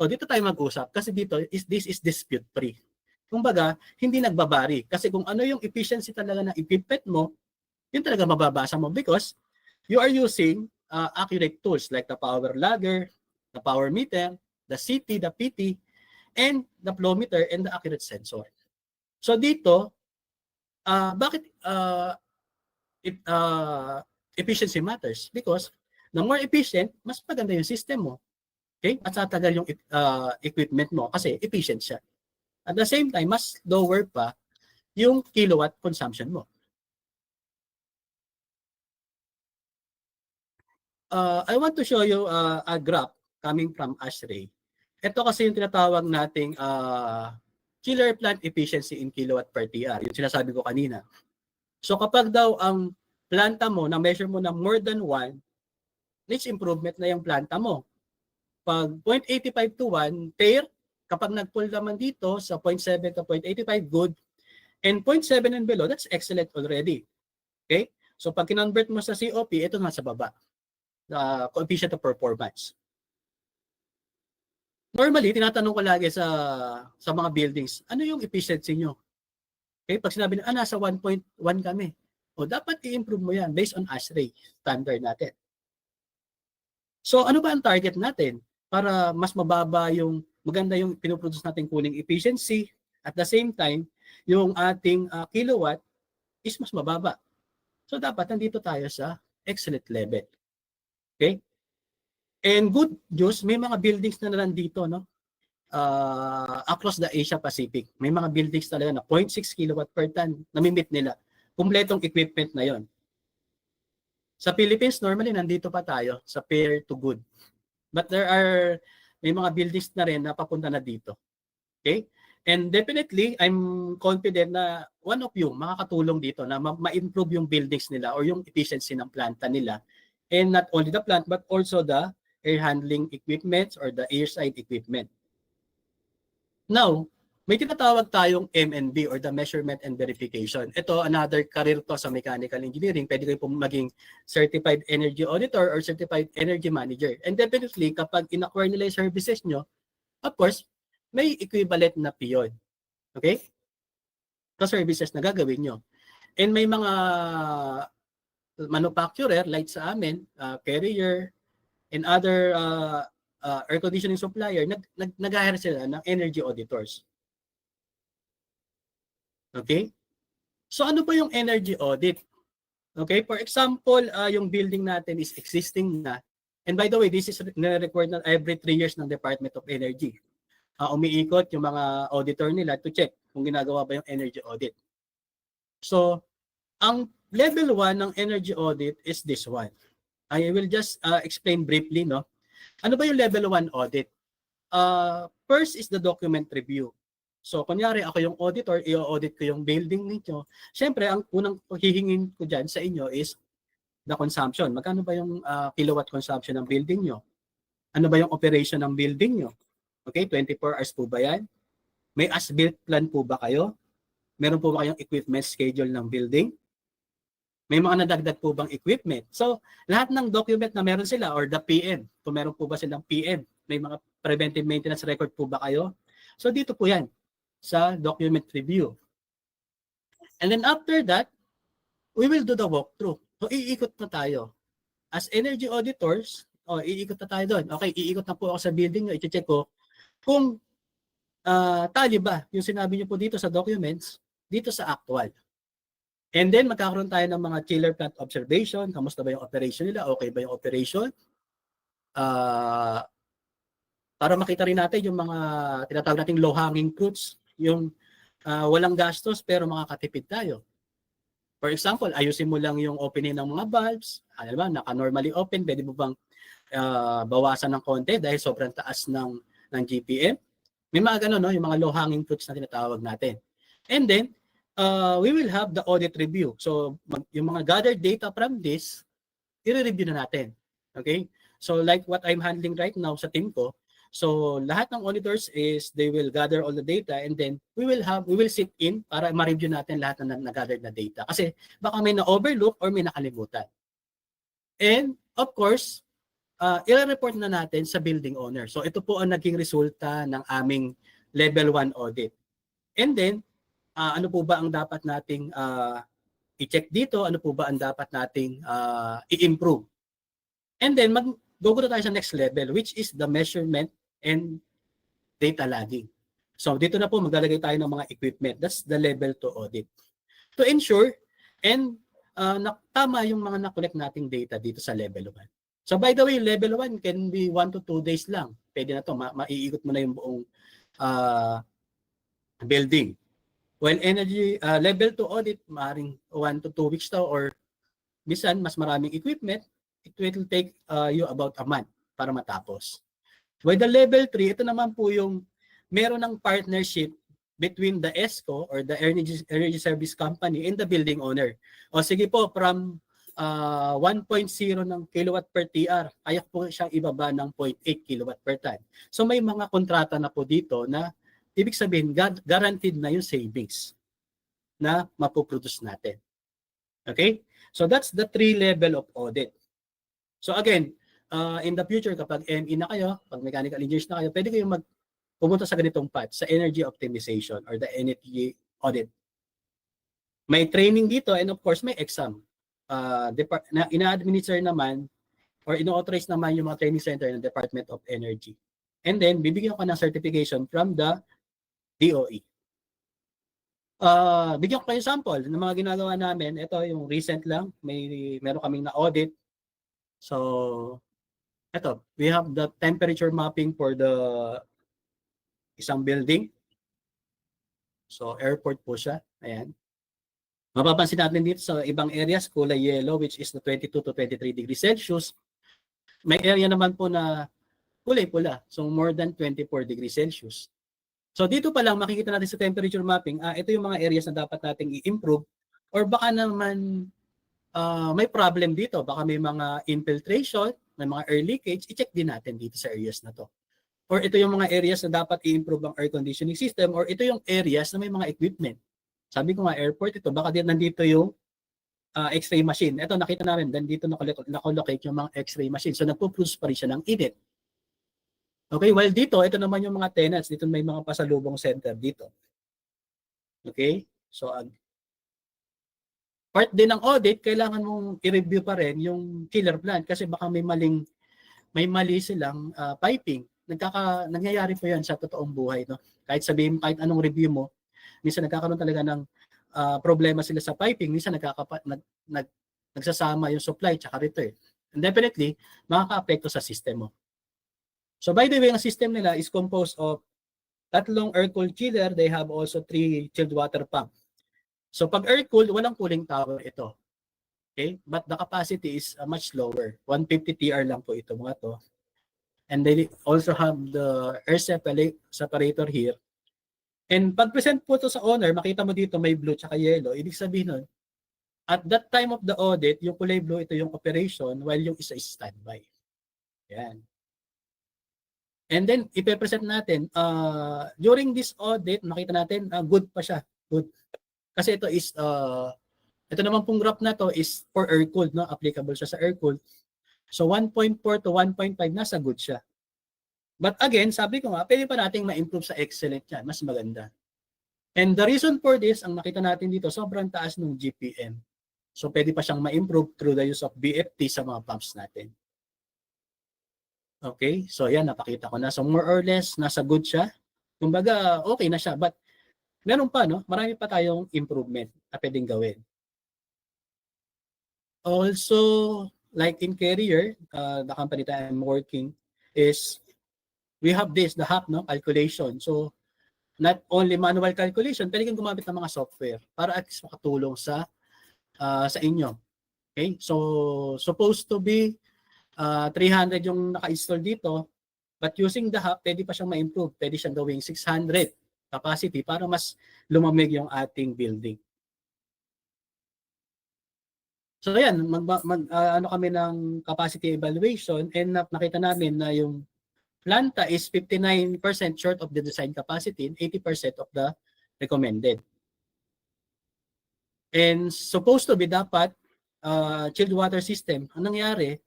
o dito tayo mag-usap kasi dito this is dispute-free. Kumbaga, hindi nagbabari. Kasi kung ano yung efficiency talaga ng equipment mo, yun talaga mababasa mo because you are using accurate tools like the power logger, the power meter, the CT, the PT, and the flow meter and the accurate sensor. So dito, bakit efficiency matters? Because the more efficient, mas maganda yung system mo. Okay? At tatagal yung equipment mo kasi efficient siya. At the same time, mas lower pa yung kilowatt consumption mo. I want to show you a graph coming from ASHRAE. Ito kasi yung tinatawag nating chiller plant efficiency in kilowatt per TR. Yung sinasabi ko kanina. So kapag daw ang planta mo, na-measure mo na more than 1, needs improvement na yung planta mo. Pag 0.85 to 1, pair. Kapag nag-pull naman dito sa 0.7 to 0.85, good. And 0.7 and below, that's excellent already. Okay? So pag kinonvert mo sa COP, ito nasa baba. The coefficient of performance. Normally, tinatanong ko lagi sa mga buildings, ano yung efficiency nyo? Okay? Pag sinabi na, nasa 1.1 kami. O dapat i-improve mo yan based on ASHRAE standard natin. So ano ba ang target natin? Para mas mababa yung, maganda yung pinoproduce natin cooling efficiency, at the same time, yung ating kilowatt is mas mababa. So dapat nandito tayo sa excellent level. Okay? And good news, may mga buildings na nandito, no? Across the Asia Pacific. May mga buildings talaga na 0.6 kilowatt per ton, namimit nila. Kumpletong equipment na yon. Sa Philippines, normally nandito pa tayo sa fair to good. But may mga buildings na rin na papunta na dito. Okay? And definitely, I'm confident na one of you makakatulong dito na ma-improve yung buildings nila or yung efficiency ng planta nila. And not only the plant, but also the air handling equipment or the airside equipment. Now, may tinatawag tayong M&B or the measurement and verification. Ito, another career to sa mechanical engineering. Pwede kayo pong maging certified energy auditor or certified energy manager. And definitely, kapag in-acquire nila yung services nyo, of course, may equivalent na PIOD. Okay? Sa services na gagawin nyo. And may mga manufacturer like sa amin, Carrier, and other air conditioning supplier, nag-hire sila ng energy auditors. Okay? So ano ba yung energy audit? Okay? For example, yung building natin is existing na. And by the way, this is required na every 3 years ng Department of Energy. Umiikot yung mga auditor nila to check kung ginagawa ba yung energy audit. So, ang level 1 ng energy audit is this one. I will just explain briefly, no? Ano ba yung level 1 audit? First is the document review. So, kunyari ako yung auditor, i-audit ko yung building ninyo. Siyempre, ang unang hihingin ko dyan sa inyo is the consumption. Magkano ba yung kilowatt consumption ng building nyo? Ano ba yung operation ng building nyo? Okay, 24 hours po ba yan? May as-built plan po ba kayo? Meron po ba kayong equipment schedule ng building? May mga nadagdag po bang equipment? So, lahat ng document na meron sila or the PM, kung meron po ba silang PM, may mga preventive maintenance record po ba kayo? So, dito po yan sa document review. And then after that, we will do the walkthrough. So, iikot na tayo. As energy auditors, iikot na tayo doon. Okay, iikot na po ako sa building nyo, i-check ko kung tali ba yung sinabi nyo po dito sa documents, dito sa actual. And then, magkakaroon tayo ng mga chiller plant observation. Kamusta ba yung operation nila? Okay ba yung operation? Para makita rin natin yung mga tinatawag nating low-hanging fruits, yung walang gastos pero makakatipid tayo. For example, ayusin mo lang yung opening ng mga valves. Ano ba, naka-normally open, pwede mo bang bawasan ng konti dahil sobrang taas ng GPM. May mga ganun, no? Yung mga low-hanging fruits na tinatawag natin. And then, we will have the audit review. So, yung mga gathered data from this, i-review na natin. Okay? So, like what I'm handling right now sa team ko, so lahat ng auditors is they will gather all the data and then we will sit in para ma-review natin lahat ng na-gathered na data. Kasi baka may na-overlook or may nakalimutan. And, of course, i-report na natin sa building owner. So ito po ang naging resulta ng aming level 1 audit. And then, ano po ba ang dapat nating i-check dito? Ano po ba ang dapat nating i-improve? And then, go na tayo sa next level, which is the measurement and data logging. So dito na po maglalagay tayo ng mga equipment. That's the level 2 audit. To ensure and tama yung mga na-collect nating data dito sa level 1. So by the way, level 1 can be 1 to 2 days lang. Pwede na to, maiikot mo na yung buong building. While energy level 2 audit, maaaring 1 to 2 weeks to, or bisan mas maraming equipment, it will take you about a month para matapos. While the level 3, ito naman po yung meron ng partnership between the ESCO or the Energy Service Company and the building owner. O sige po, from 1.0 ng kilowatt per TR, kaya po siyang ibaba ng 0.8 kilowatt per ton. So may mga kontrata na po dito na ibig sabihin guaranteed na yung savings na mapoproduce natin. Okay? So that's the 3 level of audit. So again, in the future kapag ME na kayo, pag mechanical engineers na kayo, pwede kayong pumunta sa ganitong path, sa energy optimization or the energy audit. May training dito and of course may exam. Na ina-administer naman or ino-authorize naman yung mga training center ng Department of Energy. And then, bibigyan ko ng certification from the DOE. Bigyan ko kayo sample ng mga ginagawa namin. Ito yung recent lang, meron kaming na-audit. So, ito, we have the temperature mapping for the isang building. So, airport po siya. Ayan. Mapapansin natin dito sa ibang areas, kulay yellow, which is the 22 to 23 degrees Celsius. May area naman po na kulay pula, so more than 24 degrees Celsius. So dito pa lang makikita natin sa temperature mapping, ito yung mga areas na dapat nating i-improve or baka naman may problem dito, baka may mga infiltration, may mga air leakage, i-check din natin dito sa areas na to. Or ito yung mga areas na dapat i-improve ang air conditioning system or ito yung areas na may mga equipment. Sabi ko nga airport ito, baka din nandito yung x-ray machine. Ito nakita namin, dito nakolocate yung mga x-ray machine. So nagpo-produce pa rin siya ng init. Okay, while dito, ito naman yung mga tenants. Dito may mga pasalubong center dito. Okay, so part din ng audit, kailangan mong i-review pa rin yung killer plant kasi baka may mali silang piping. Nangyayari po yan sa totoong buhay. No? Kahit sabihin, kahit anong review mo, minsan nagkakaroon talaga ng problema sila sa piping, minsan nagsasama yung supply tsaka return. And definitely, makaka-apekto sa system mo. So by the way, ang system nila is composed of 3 air-cooled chiller. They have also 3 chilled water pump. So pag air-cooled, walang cooling tower ito. Okay? But the capacity is much lower. 150 TR lang po ito mga to. And they also have the air separator here. And pag present po ito sa owner, makita mo dito may blue tsaka yellow. Ibig sabihin nun, at that time of the audit, yung kulay blue ito yung operation while yung isa is standby. Yan. And then, ipe-present natin, during this audit, makita natin, good pa siya. Good. Kasi ito is, ito naman pong graph na to is for air-cooled, no? Applicable siya sa air-cooled. So, 1.4 to 1.5, nasa good siya. But again, sabi ko nga, pwede pa nating ma-improve sa excellent yan. Mas maganda. And the reason for this, ang nakita natin dito, sobrang taas ng GPM. So, pwede pa siyang ma-improve through the use of BFT sa mga pumps natin. Okay, so yan, napakita ko na. So more or less, nasa good siya. Kumbaga, okay na siya. But meron pa, no? Marami pa tayong improvement na pwedeng gawin. Also, like in Carrier, the company that I'm working is, we have this, the HAP, no? Calculation. So, not only manual calculation, pwede kang gumamit ng mga software para at least makatulong sa sa inyo. Okay? So, supposed to be 300 yung naka-install dito, but using the hub, pwede pa siyang ma-improve. Pwede siyang gawing 600 capacity para mas lumamig yung ating building. So ayan, ano kami ng capacity evaluation and nakita namin na yung planta is 59% short of the design capacity and 80% of the recommended. And supposed to be dapat chilled water system. Ang nangyari,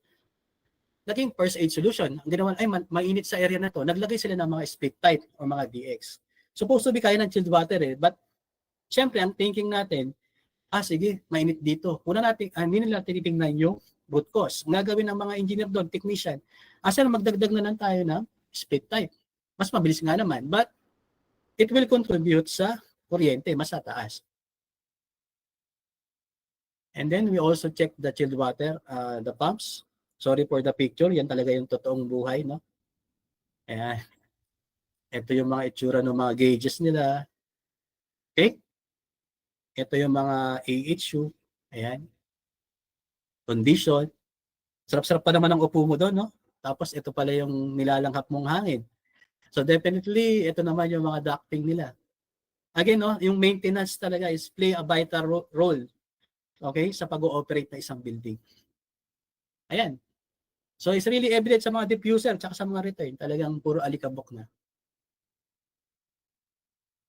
naging first aid solution. Ang ginawa, ay mainit sa area na to, naglagay sila ng mga split type o mga DX. Supposed to be kaya ng chilled water but syempre ang thinking natin, sige, mainit dito. Una natin, hindi nila tinitingnan yung root cause. Ang gagawin ng mga engineer doon, technician, asa magdagdag na lang tayo ng split type. Mas mabilis nga naman, but it will contribute sa kuryente, mas tataas. And then we also check the chilled water, the pumps. Sorry for the picture, yan talaga yung totoong buhay, no? Ayan. Ito yung mga itsura ng mga gauges nila. Okay? Ito yung mga AHU. Ayan. Condition. Sarap-sarap pa naman ang upo mo doon, no? Tapos ito pala yung nilalanghap mong hangin. So definitely, ito naman yung mga ducting nila. Again, no, yung maintenance talaga is play a vital role, okay, sa pag-ooperate na isang building. Ayan. So it's really evident sa mga diffuser at sa mga return. Talagang puro alikabok na.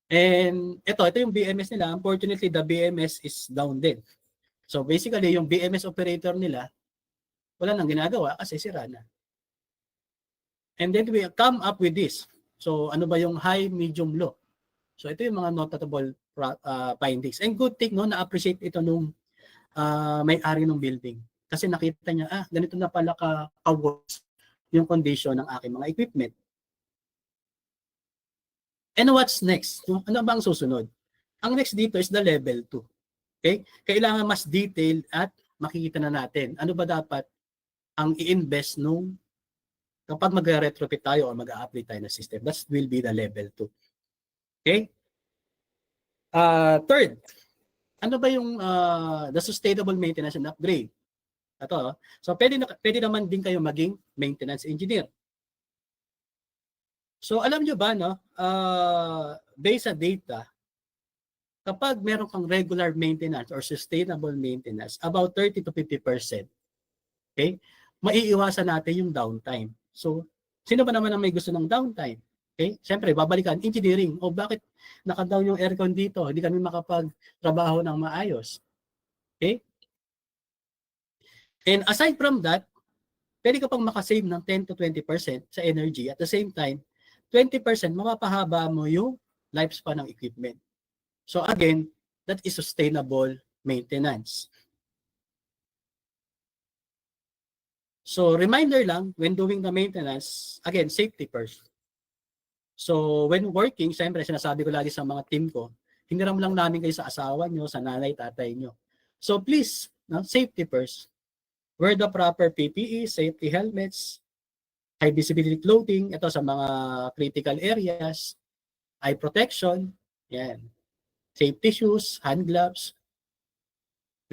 And ito yung BMS nila. Unfortunately, the BMS is down din. So basically, yung BMS operator nila, wala nang ginagawa kasi sira na. And then we come up with this. So ano ba yung high, medium, low? So ito yung mga notable findings. And good thing, no, na-appreciate ito nung may-ari ng building. Kasi nakita niya, ganito na pala ka-worse yung condition ng aking mga equipment. And what's next? Ano ba ang susunod? Ang next dito is the level 2. Okay? Kailangan mas detailed at makikita na natin ano ba dapat ang i-invest nung kapag mag-retrofit tayo o mag-a-apply tayo ng system. That will be the level 2. Okay? Third, ano ba yung the sustainable maintenance and upgrade? Ito. So pwede naman din kayo maging maintenance engineer. So alam nyo ba, no, based sa data, kapag meron kang regular maintenance or sustainable maintenance, about 30 to 50%, okay, maiiwasan natin yung downtime. So sino ba naman ang may gusto ng downtime? Okay, siyempre babalikan, engineering. O bakit naka-down yung aircon dito? Hindi kami makapag-trabaho ng maayos. Okay? And aside from that, pwede ka pang makasave ng 10 to 20% sa energy. At the same time, 20% mapapahaba mo yung lifespan ng equipment. So again, that is sustainable maintenance. So reminder lang, when doing the maintenance, again, safety first. So when working, siyempre sinasabi ko lagi sa mga team ko, hiniram lang namin kayo sa asawa nyo, sa nanay, tatay nyo. So please, no, safety first. Wear the proper PPE, safety helmets, high visibility clothing, ito sa mga critical areas, eye protection, yan. Safety shoes, hand gloves.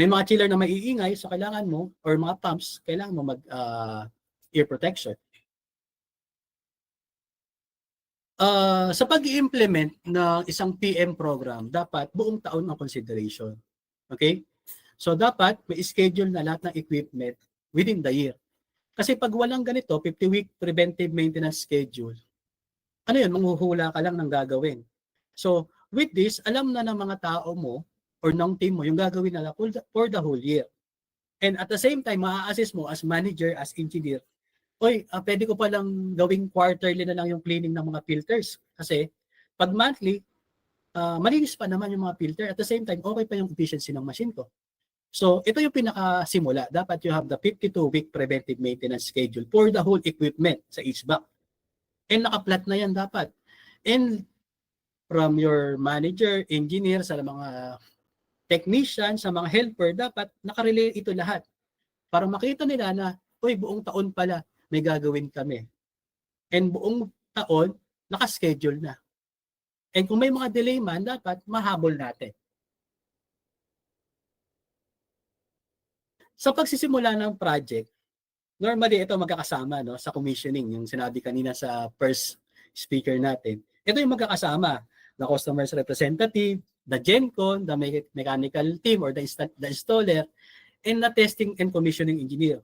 May mga chiller na maiingay, so kailangan mo, or mga pumps, kailangan mo mag ear protection. Sa pag-i-implement ng isang PM program, dapat buong taon ang consideration. Okay? So dapat may schedule na lahat ng equipment within the year. Kasi pag walang ganito, 50-week preventive maintenance schedule, ano yun, manghuhula ka lang ng gagawin. So with this, alam na ng mga tao mo or ng team mo yung gagawin nila for the whole year. And at the same time, maa-assess mo as manager, as engineer, pwede ko palang gawing quarterly na lang yung cleaning ng mga filters. Kasi pag monthly, malinis pa naman yung mga filter. At the same time, okay pa yung efficiency ng machine ko. So ito yung pinakasimula. Dapat you have the 52-week preventive maintenance schedule for the whole equipment sa HVAC. And nakaplat na yan dapat. And from your manager, engineer, sa mga technician, sa mga helper, dapat nakarelay ito lahat. Para makita nila na, buong taon pala may gagawin kami. And buong taon, nakaschedule na. And kung may mga delay man, dapat mahabol natin. Sa pagsisimula ng project, normally ito magkakasama, no, sa commissioning, yung sinabi kanina sa first speaker natin. Ito yung magkakasama, the customer's representative, the GenCon, the mechanical team or the installer, and the testing and commissioning engineer.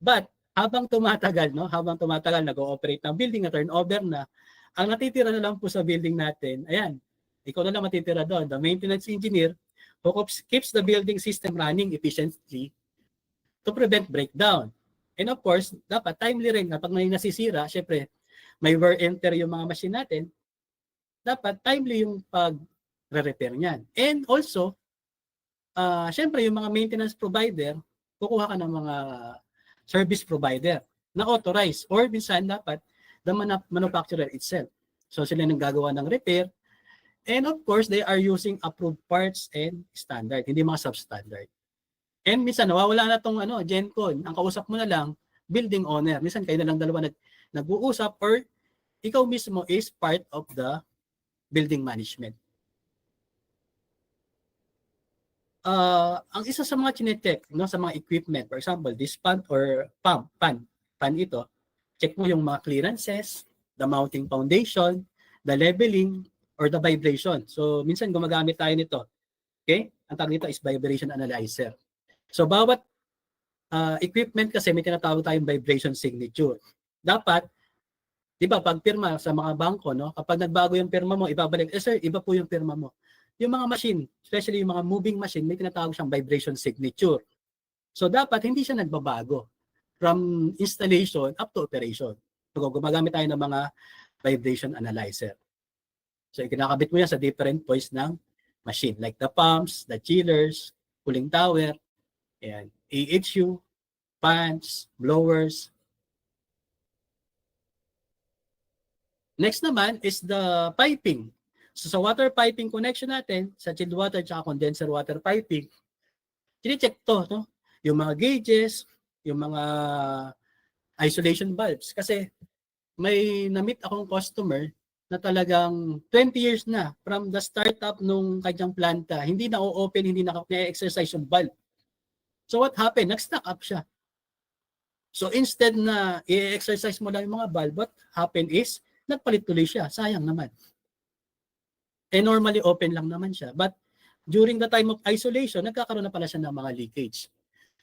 But habang tumatagal, no, nag-ooperate ng building na turnover na, ang natitira na lang po sa building natin, ayan, ikaw na lang matitira doon, the maintenance engineer who keeps the building system running efficiently to prevent breakdown. And of course, dapat timely rin kapag may nasisira, syempre, may wear and tear yung mga machine natin, dapat timely yung pag-repair niyan. And also, syempre, yung mga maintenance provider, kukuha ka ng mga service provider na authorized or minsan dapat the manufacturer itself. So sila nang gagawa ng repair. And of course, they are using approved parts and standard, hindi mga substandard. And minsan nawawala na tong GenCon, ang kausap mo na lang building owner. Minsan kayo na lang dalawa nag-uusap or ikaw mismo is part of the building management. Ang isa sa mga chinecheck, no, sa mga equipment, for example, this pan or pan ito, check mo yung mga clearances, the mounting foundation, the leveling, or the vibration. So, minsan gumagamit tayo nito. Okay? Ang tawag nito is vibration analyzer. So, bawat equipment kasi may tinatawag tayong vibration signature. Dapat, di ba, pag pirma sa mga bangko, no, kapag nagbago yung pirma mo, ibabalik, sir, iba po yung pirma mo. Yung mga machine, especially yung mga moving machine, may tinatawag siyang vibration signature. So, dapat hindi siya nagbabago from installation up to operation. So, gumagamit tayo ng mga vibration analyzer. So, ikinakabit mo yan sa different points ng machine, like the pumps, the chillers, cooling tower, ayan, AHU, fans, blowers. Next naman is the piping. So, sa water piping connection natin, sa chilled water at condenser water piping, chine-check to, no? Yung mga gauges, yung mga isolation valves. Kasi may na-meet akong customer na talagang 20 years na from the startup nung kanyang planta, hindi na-open, hindi na-exercise yung valve. So what happened? Nag-stack up siya. So instead na i-exercise mo lang yung mga valve, what happened is, nagpalit tuloy siya. Sayang naman. Eh normally open lang naman siya. But during the time of isolation, nagkakaroon na pala siya ng mga leakage.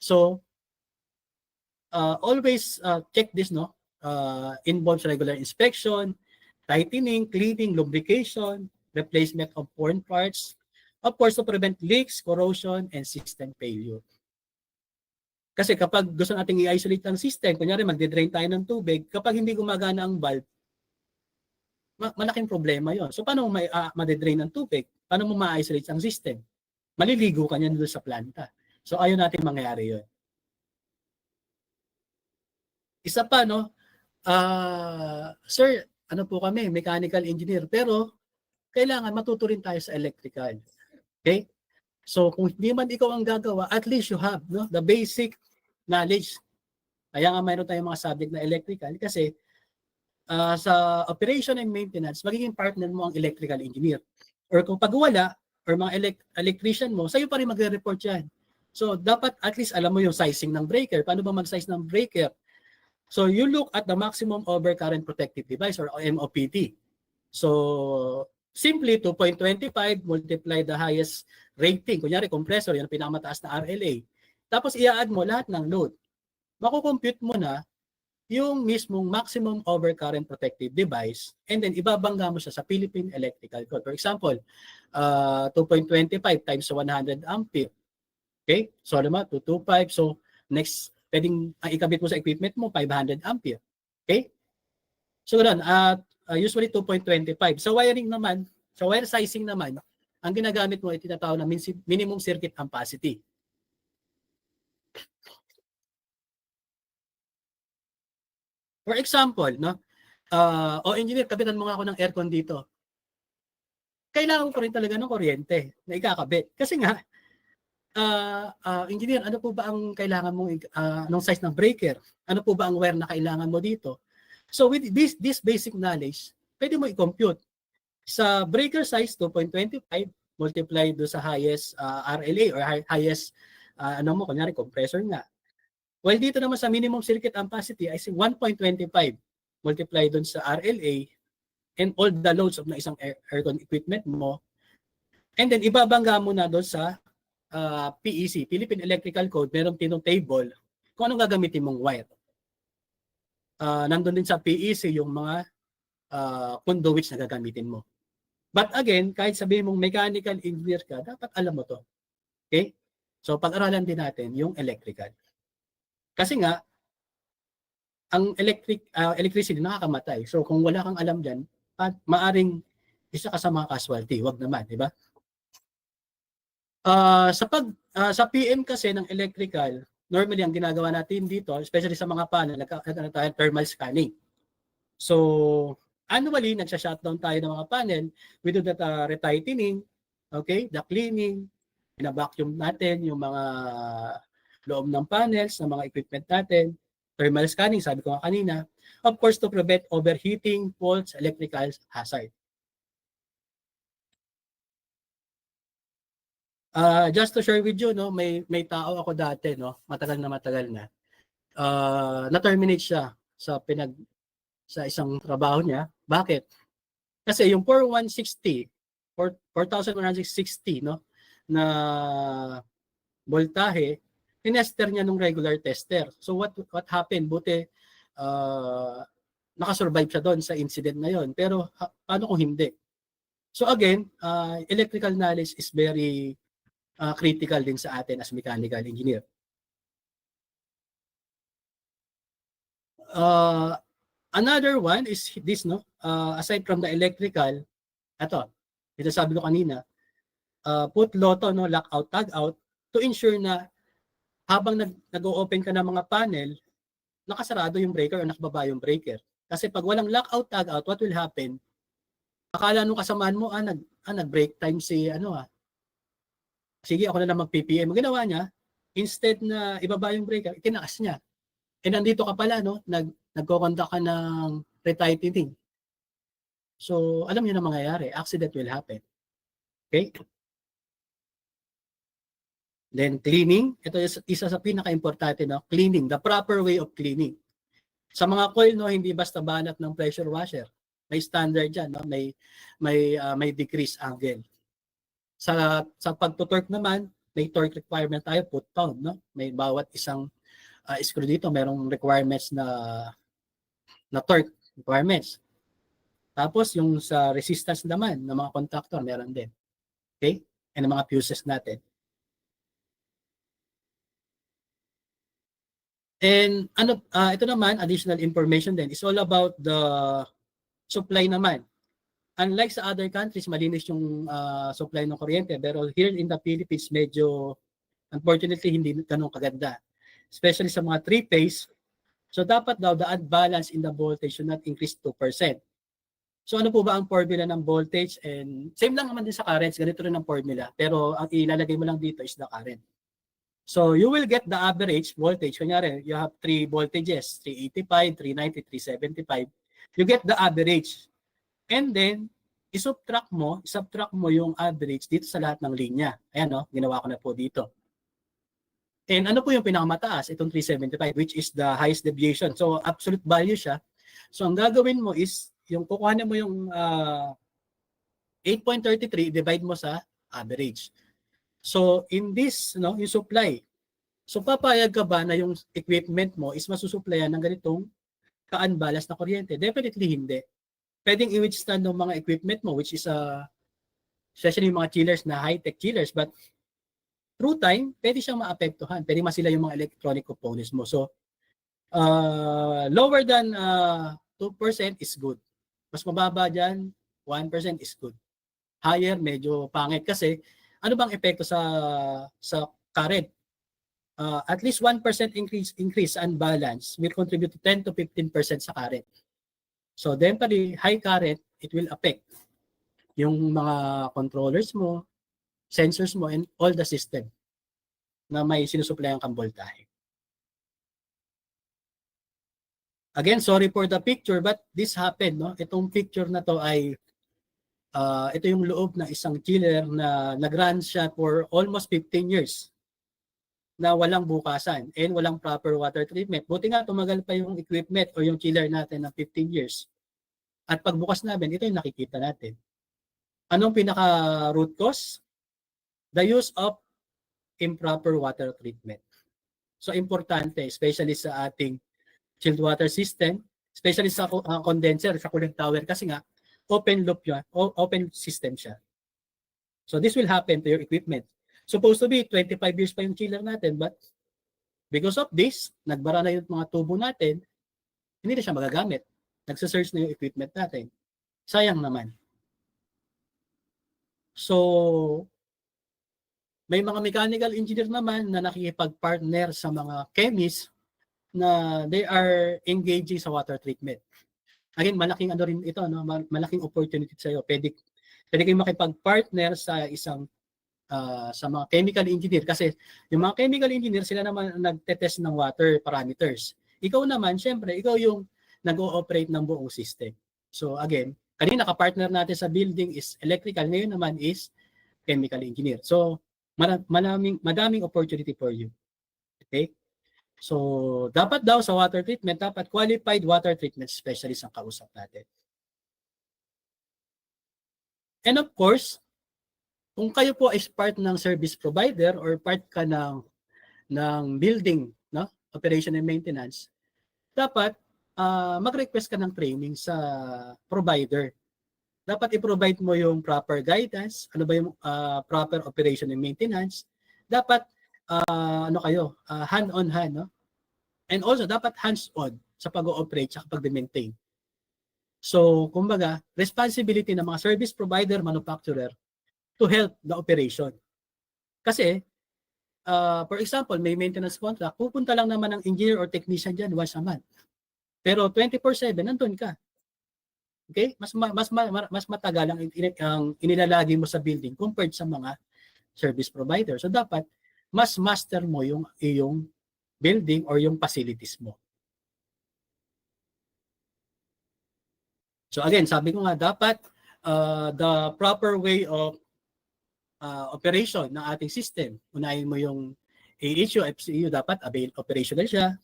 So always check this, no? Involves regular inspection, tightening, cleaning, lubrication, replacement of worn parts, of course, to prevent leaks, corrosion, and system failure. Kasi kapag gusto nating i-isolate ang system, kunyari magde-drain tayo ng tubig, kapag hindi gumagana ang valve, malaking problema yon. So paano mo ma-drain ng tubig? Paano mo ma-isolate ang system? Maliligo ka niyan doon sa planta. So ayaw natin mangyari yon. Isa pa, no? Sir, ano po kami, mechanical engineer, pero kailangan matuto rin tayo sa electrical. Okay? So kung hindi man ikaw ang gagawa, at least you have, no, the basic knowledge. Kaya nga mayroon tayong mga subject na electrical kasi sa operation and maintenance, magiging partner mo ang electrical engineer. Or kung pag wala, or mga electrician mo, sa'yo pa rin magre-report yan. So dapat at least alam mo yung sizing ng breaker. Paano ba mag-size ng breaker? So you look at the maximum overcurrent protective device or MOPD. So simply 2.25 multiply the highest rating. Kunyari compressor, yan ang pinakamataas na RLA. Tapos i-add mo lahat ng load. Makukompute mo na yung mismong maximum overcurrent protective device and then ibabangga mo siya sa Philippine Electrical Code. For example, 2.25 times 100 ampere. Okay? So naman, 225. So next, pwedeng ikabit mo sa equipment mo, 500 ampere. Okay? So ganoon, usually 2.25. Sa wiring naman, sa wire sizing naman, ang ginagamit mo ay tinatawag na minimum circuit ampacity. For example, no? Engineer, kabitan mo nga ako ng aircon dito. Kailangan ko rin talaga ng kuryente na ikakabit. Kasi nga, engineer, ano po ba ang kailangan mong anong size ng breaker? Ano po ba ang wire na kailangan mo dito? So with this basic knowledge, pwede mo i-compute. Sa breaker size 2.25 multiply do sa highest RLA or highest ano mo, kunyari compressor nga. While dito naman sa minimum circuit ampacity ay 1.25 multiply doon sa RLA and all the loads of na isang aircon equipment mo. And then ibabangga mo na doon sa PEC, Philippine Electrical Code, merong tinong table kung anong gagamitin mong wire. Nandun din sa PEC yung mga conduits na gagamitin mo. But again, kahit sabihin mong mechanical engineer ka, dapat alam mo to. Okay? So pag-aralan din natin yung electrical. Kasi nga, ang electricity nakakamatay. So kung wala kang alam dyan, maaring isa ka sa mga casualty. Wag naman, di ba? Sa PM kasi ng electrical, normally ang ginagawa natin dito, especially sa mga panel, nagkakaroon tayo thermal scanning. So annually, nagsha-shutdown tayo ng mga panel. We do that retightening, okay, the cleaning, pina-vacuum natin yung mga loob ng panels, ng mga equipment natin, thermal scanning, sabi ko nga kanina, of course, to prevent overheating, faults, electrical hazard. Just to share with you, no, may tao ako dati, no, matagal na. Na-terminate siya sa isang trabaho niya. Bakit? Kasi yung 4160, 4160, no, na voltahe, tinester niya nung regular tester. So what happened? Buti nakasurvive siya doon sa incident na yon. Pero paano kung hindi? So again, electrical knowledge is very critical din sa atin as mechanical engineer. Another one is this, no? Aside from the electrical, ito sabi ko kanina, put lotto, no, lockout, tag out, to ensure na habang nag-o-open ka ng mga panel, nakasarado yung breaker o nakababa yung breaker. Kasi pag walang lockout, tag out, what will happen? Akala nung kasamaan mo, nag-break time si sige, ako na lang mag-PPM. Ginawa niya, instead na ibaba yung breaker, itinaas niya. E nandito ka pala, no? Nagko-conduct ka ng retightening. So, alam niyo na mangyayari. Accident will happen. Okay? Then, cleaning. Ito isa sa pinaka-importante, no? Cleaning. The proper way of cleaning. Sa mga coil, no, hindi basta banat ng pressure washer. May standard dyan, no? May decrease angle. Sa pagtutorque naman, may torque requirement tayo, foot pound, no? May bawat isang screw dito, merong requirements na torque requirements. Tapos yung sa resistance naman ng mga contactor, meron din. Okay? And mga fuses natin. And ito naman, additional information din, is all about the supply naman. Unlike sa other countries, malinis yung supply ng kuryente. Pero here in the Philippines, medyo, unfortunately, hindi ganun kaganda. Especially sa mga three-phase. So dapat daw, the unbalance in the voltage should not increase 2%. So ano po ba ang formula ng voltage? And same lang naman din sa currents, ganito rin ang formula. Pero ang ilalagay mo lang dito is the current. So you will get the average voltage. Kunyari, you have 3 voltages, 385, 390, 375. You get the average. And then, isubtract mo yung average dito sa lahat ng linya. Ayan, no? Ginawa ko na po dito. And ano po yung pinakamataas? Itong 375, which is the highest deviation. So, absolute value siya. So, ang gagawin mo is, yung kukuhanin mo yung 8.33, divide mo sa average. So, in this, no, yung supply. So, papayag ka ba na yung equipment mo is masusupplyan ng ganitong ka-unbalance na kuryente? Definitely hindi. Pwedeng i-withstand ng mga equipment mo, which is especially yung mga chillers na high-tech chillers, but through time, pwede siyang maapektuhan. Pwede masila yung mga electronic components mo. So, lower than 2% is good. Mas mababa dyan, 1% is good. Higher, medyo pangit. Kasi, ano bang epekto sa current? At least 1% increase unbalance will contribute to 10 to 15% sa current. So, then pali high current, it will affect yung mga controllers mo, sensors mo, and all the system na may sinusuplayan kang voltahe. Again, sorry for the picture, but this happened, no? Itong picture na to ay ito yung loob ng isang chiller na nag-run siya for almost 15 years. na walang bukasan and walang proper water treatment. Buti nga tumagal pa yung equipment o yung chiller natin ng 15 years. At pagbukas namin, ito yung nakikita natin. Anong pinaka root cause? The use of improper water treatment. So importante, especially sa ating chilled water system, especially sa condenser, sa cooling tower, kasi nga open loop yun, open system siya. So this will happen to your equipment. Supposed to be 25 years pa yung chiller natin, but because of this, nagbara na yung mga tubo natin, hindi na siya magagamit. Nagsasurge na yung equipment natin. Sayang naman. So, may mga mechanical engineer naman na nakikipag-partner sa mga chemists na they are engaging sa water treatment. Again, malaking ano rin ito, no? Malaking opportunity sa iyo. Pwede kayong makipag-partner sa isang sa mga chemical engineer kasi yung mga chemical engineer sila naman nagte-test ng water parameters. Ikaw naman, syempre, ikaw yung nag-ooperate ng buong system. So again, kanina ka-partner natin sa building is electrical, ngayon naman is chemical engineer. So madaming opportunity for you. Okay? So dapat daw sa water treatment, dapat qualified water treatment specialist ang kausap natin. And of course, kung kayo po is part ng service provider or part ka ng building, no, operation and maintenance, dapat mag-request ka ng training sa provider. Dapat i-provide mo yung proper guidance, ano ba yung proper operation and maintenance. Dapat hand on hand, no? And also dapat hands-on sa pag-ooperate at pag-maintain. So, kumbaga, responsibility ng mga service provider, manufacturer to help the operation. Kasi, for example, may maintenance contract, pupunta lang naman ang engineer or technician dyan once a month. Pero 24/7, nandun ka. Okay? Mas matagal ang inilalagi mo sa building compared sa mga service provider. So, dapat, mas master mo yung iyong building or yung facilities mo. So, again, sabi ko nga, dapat the proper way of operation ng ating system. Unahin mo yung AHU, FCU, dapat operational siya.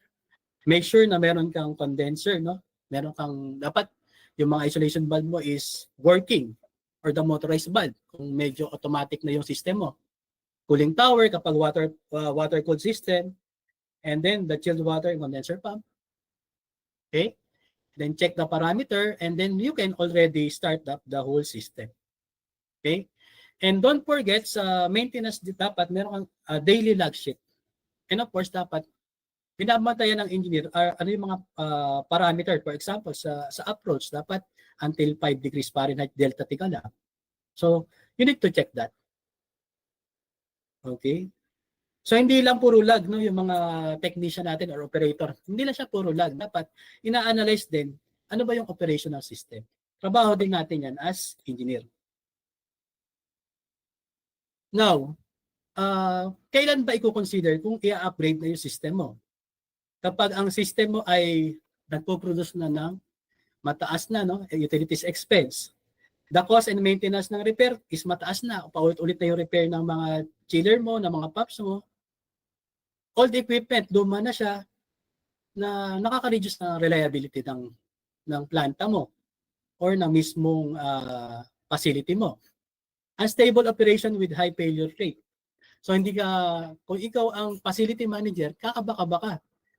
Make sure na meron kang condenser, no? Meron kang, dapat yung mga isolation valve mo is working or the motorized valve kung medyo automatic na yung system mo. Cooling tower kapag water-cooled system, and then the chilled water and condenser pump. Okay? Then check the parameter and then you can already start up the whole system. Okay? And don't forget, sa maintenance, dapat meron kang daily log sheet. And of course, dapat binabantayan ng engineer ano yung mga parameter. For example, sa approach, dapat until 5 degrees Fahrenheit delta T ka lang. So, you need to check that. Okay? So, hindi lang puro log, no, yung mga technician natin or operator. Hindi lang siya puro log. Dapat ina-analyze din ano ba yung operational system. Trabaho din natin yan as engineer. Now, kailan ba i-consider kung i-upgrade na yung system mo? Kapag ang system mo ay nagpo-produce na ng mataas na, no, utilities expense. The cost and maintenance ng repair is mataas na. Paulit-ulit na yung repair ng mga chiller mo, ng mga pumps mo. Old equipment, luma na siya, na nakaka-reduce na reliability ng planta mo or ng mismong facility mo. Unstable operation with high failure rate. So hindi ka, kung ikaw ang facility manager, kakaba-kaba ka.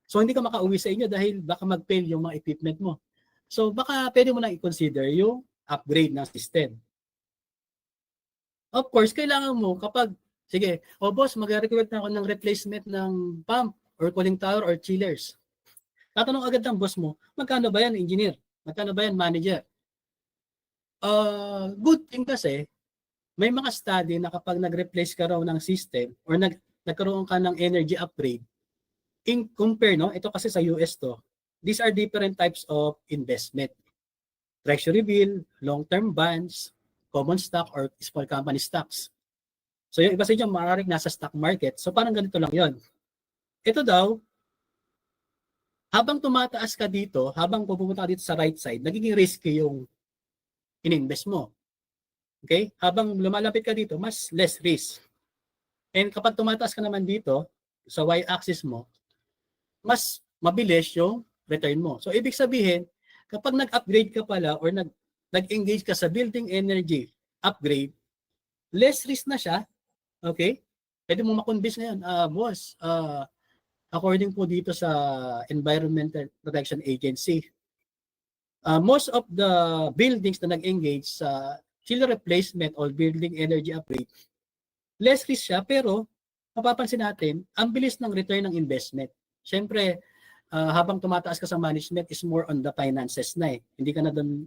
So hindi ka makauwi sa inyo dahil baka mag-fail yung mga equipment mo. So baka pwede mo na i-consider yung upgrade ng system. Of course, kailangan mo kapag, sige, boss, mag-request na ako ng replacement ng pump or cooling tower or chillers. Tatanong agad ng boss mo, magkano ba yan, engineer? Magkano ba yan, manager? Good thing kasi, may mga study na kapag nag-replace ka raw ng system or nagkaroon ka ng energy upgrade, in compare, no? Ito kasi sa US to, these are different types of investment. Treasury bill, long-term bonds, common stock, or small company stocks. So yung iba sa inyo, maaaring nasa stock market. So parang ganito lang yon. Ito daw, habang tumataas ka dito, habang pupunta ka dito sa right side, nagiging risky yung in-invest mo. Okay? Habang lumalapit ka dito, mas less risk. And kapag tumataas ka naman dito, sa y-axis mo, mas mabilis yung return mo. So ibig sabihin, kapag nag-upgrade ka pala or nag-engage ka sa building energy upgrade, less risk na siya, okay? Pwede mo makonvince ngayon, boss, according po dito sa Environmental Protection Agency, most of the buildings na nag-engage sa chiller replacement or building energy upgrade, less risk siya, pero mapapansin natin, ang bilis ng return ng investment. Siyempre, habang tumataas ka sa management, is more on the finances na eh. Hindi ka na doon,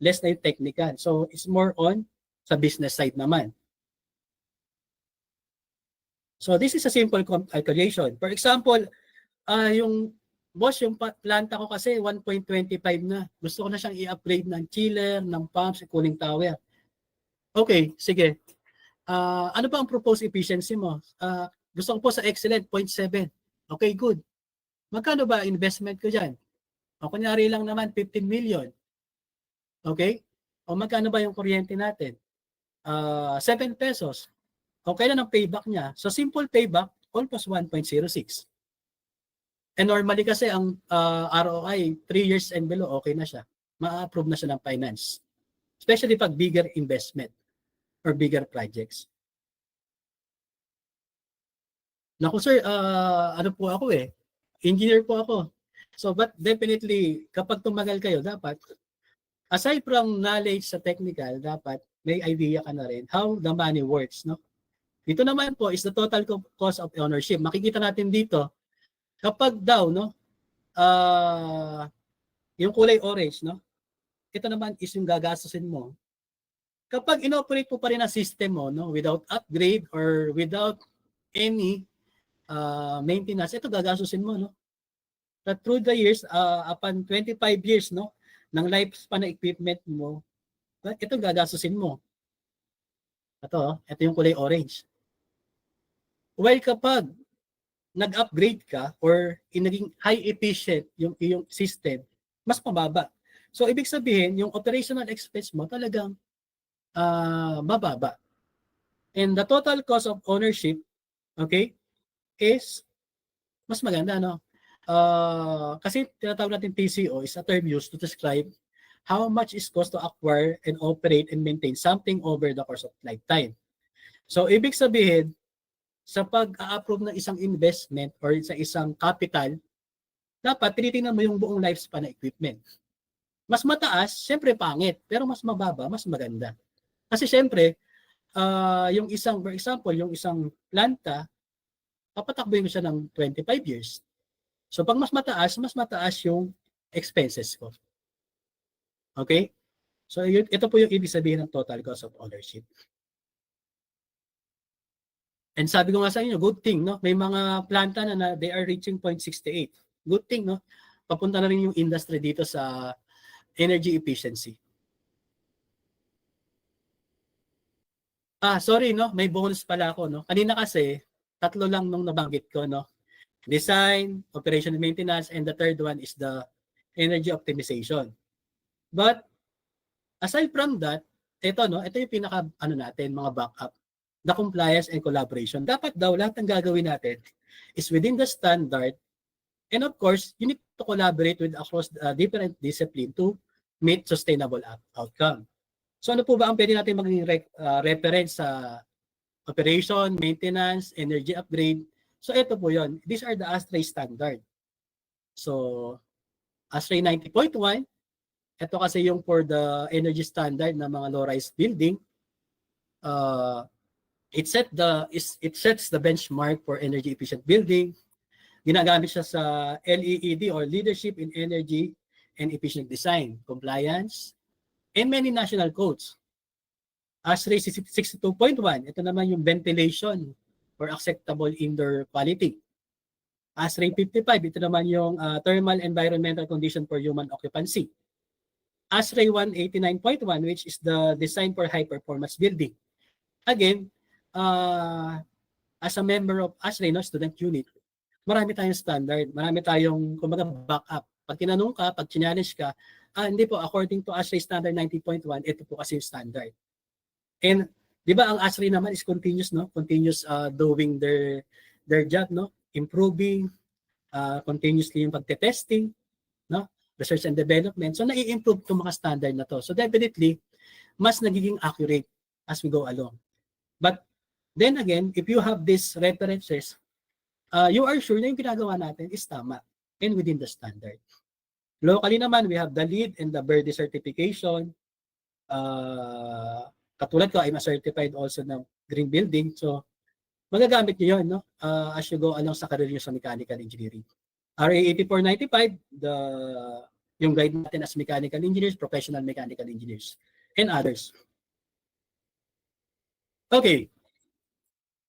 less na yung technical. So, it's more on sa business side naman. So, this is a simple calculation. For example, yung boss, yung planta ko kasi 1.25 na. Gusto ko na siyang i-upgrade ng chiller, ng pumps, cooling tower. Okay, sige. Ano ba ang proposed efficiency mo? Gusto ko po sa excellent, 0.7. Okay, good. Magkano ba investment ko dyan? O kunyari lang naman, 15 million. Okay? O magkano ba yung kuryente natin? 7 pesos. O kailan ang payback niya? So simple payback, almost 1.06. And normally kasi ang ROI, 3 years and below, okay na siya. Ma-approve na siya ng finance. Especially pag bigger investment or bigger projects. Naku sir, ano po ako eh, engineer po ako. So but definitely, kapag tumagal kayo, dapat, aside from knowledge sa technical, dapat may idea ka na rin how the money works, no? Dito naman po is the total cost of ownership. Makikita natin dito, kapag daw, no, yung kulay orange, no, ito naman is yung gagastusin mo. Kapag inoperate po pa rin ang system mo, no, without upgrade or without any maintenance, ito gagastusin mo, no. But through the years, upon 25 years, no, ng lifespan na equipment mo, ito gagastusin mo. Ito yung kulay orange. While kapag nag-upgrade ka or naging high efficient yung iyong system, mas mababa. So, ibig sabihin, yung operational expense mo talagang mababa. And the total cost of ownership, okay, is mas maganda, no? Kasi tinatawag natin TCO is a term used to describe how much is cost to acquire and operate and maintain something over the course of lifetime. So, ibig sabihin, sa pag-a-approve ng isang investment or sa isang capital, dapat tinitingnan mo yung buong lifespan ng equipment. Mas mataas, syempre pangit, pero mas mababa, mas maganda. Kasi syempre, yung isang, for example, yung isang planta, papatakbuhin mo siya ng 25 years. So pag mas mataas yung expenses ko. Okay? So ito po yung ibig sabihin ng total cost of ownership. And sabi ko nga sa inyo, good thing, no? May mga planta na they are reaching 0.68. Good thing, no? Papunta na rin yung industry dito sa energy efficiency. Sorry, no? May bonus pala ako, no? Kanina kasi, 3 lang nung nabanggit ko, no? Design, operation and maintenance, and the third one is the energy optimization. But, aside from that, ito yung pinaka, natin, mga backup. The compliance and collaboration. Dapat daw lahat ng gagawin natin is within the standard, and of course, you need to collaborate with across different discipline to meet sustainable outcome. So ano po ba ang pwede natin maging reference sa operation, maintenance, energy upgrade? So ito po yon. These are the ASTRAE standard. So ASTRAE 90.1, ito kasi yung for the energy standard ng mga low-rise building. It sets the benchmark for energy efficient building. Ginagamit siya sa LEED or Leadership in Energy and Efficient Design, Compliance, and many national codes. ASTRAE 62.1, ito naman yung ventilation for acceptable indoor quality. ASTRAE 55, ito naman yung thermal environmental condition for human occupancy. ASTRAE 189.1, which is the design for high performance building. Again, as a member of ASTRAE, student unit, marami tayong standard, marami tayong kumbaga backup. Pag tinanong ka, pag challenge ka, hindi po, according to ASTRAE standard 90.1, ito po kasi yung standard. And di ba ang ASTRAE naman is continuous, no? Continuous doing their job, no? improving, continuously yung pagte-testing, no? Research and development. So, nai-improve itong mga standard na to. So, definitely, mas nagiging accurate as we go along. But, then again, if you have these references, you are sure na yung ginagawa natin is tama and within the standard. Locally naman, we have the LEED and the Verde certification. Katulad ko, I'm a certified also ng green building. So, magagamit nyo yun, no? As you go along sa career nyo sa mechanical engineering. RA 8495, yung guide natin as mechanical engineers, professional mechanical engineers, and others. Okay.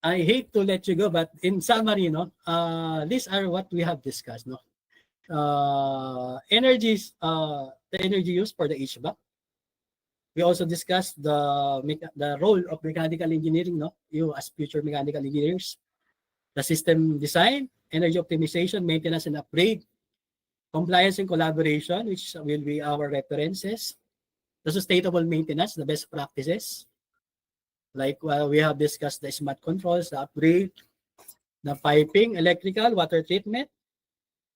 I hate to let you go, but in summary, no, these are what we have discussed, no. The energy used for the HVAC. We also discussed the role of mechanical engineering, no, you as future mechanical engineers, the system design, energy optimization, maintenance and upgrade, compliance and collaboration, which will be our references, the sustainable maintenance, the best practices, like we have discussed the smart controls, the upgrade, the piping, electrical, water treatment,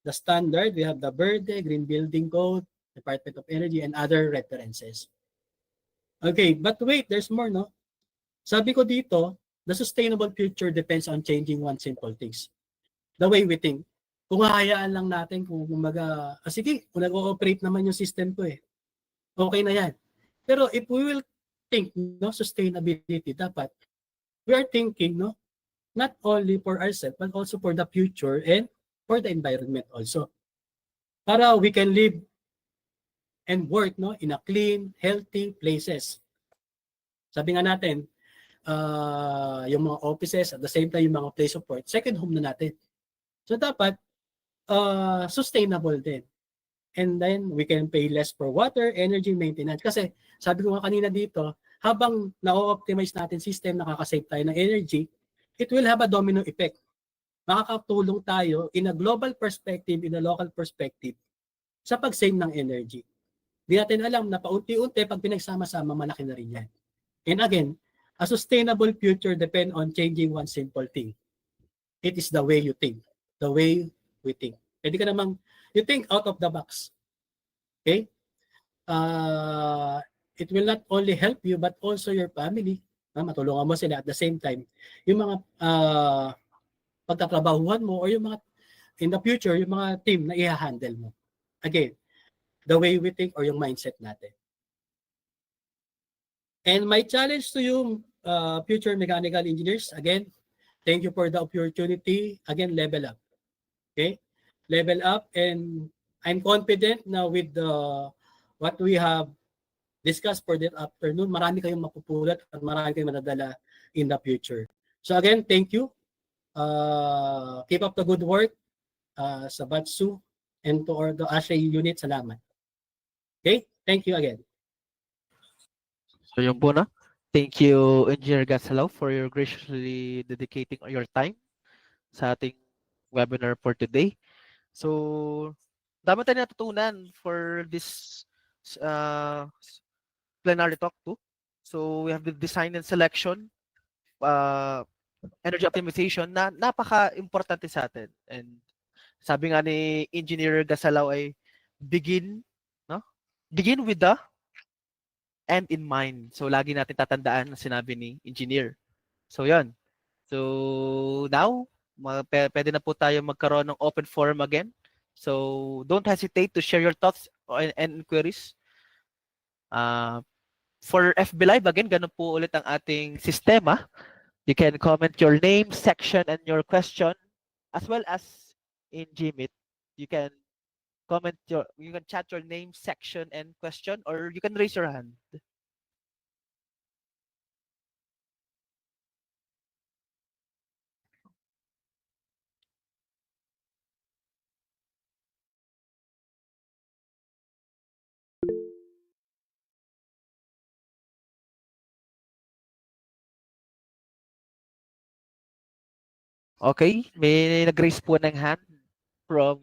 the standard, we have the Verde, Green Building Code, Department of Energy, and other references. Okay, but wait, there's more, no? Sabi ko dito, the sustainable future depends on changing one simple things. The way we think. Kung hahayaan lang natin, kung umaga, sige, kung nag-ooperate naman yung system ko okay na yan. Pero if we will think, no, sustainability, dapat, we are thinking, no, not only for ourselves, but also for the future and for the environment also. Para we can live and work, no, in a clean, healthy places. Sabi nga natin, yung mga offices, at the same time, yung mga place of work, second home na natin. So dapat, sustainable din. And then, we can pay less for water, energy, maintenance. Kasi, sabi ko nga kanina dito, habang na-optimize natin system, nakakasave tayo ng energy, it will have a domino effect. Makakatulong tayo in a global perspective, in a local perspective, sa pag-save ng energy. Di natin alam na paunti-unti, pag pinagsama-sama, malaki na rin yan. And again, a sustainable future depends on changing one simple thing. It is the way you think. The way we think. Pwede ka namang, you think out of the box. Okay? It will not only help you, but also your family. Matulungan mo sila at the same time. Yung mga pagtatrabahuhan mo or yung mga, in the future, yung mga team na i-handle mo. Again, the way we think or yung mindset natin. And my challenge to you, future mechanical engineers, again, thank you for the opportunity. Again, level up. Okay? Level up, and I'm confident na with what we have discussed for this afternoon, marami kayong mapupulot at marami kayong madadala in the future. So again, thank you. Keep up the good work sa Batsu and to all the ASHRAE unit. Salamat. Okay? Thank you again. So yun po na. Thank you, Engineer Gasalaw, for your graciously dedicating your time sa ating webinar for today. So, dami tayong natutunan for this plenary talk too. So, we have the design and selection, energy optimization na napaka-importante sa atin. And sabi nga ni Engineer Gasalaw ay begin with the end in mind. So, lagi natin tatandaan na sinabi ni Engineer. So, yun. So, now, pwede na po tayo magkaroon ng open forum again. So, don't hesitate to share your thoughts and inquiries. For FB Live, again, ganun po ulit ang ating sistema. You can comment your name, section, and your question, as well as in Gmeet. You can chat your name, section, and question, or you can raise your hand. Okay, may nag-raise po ng hand from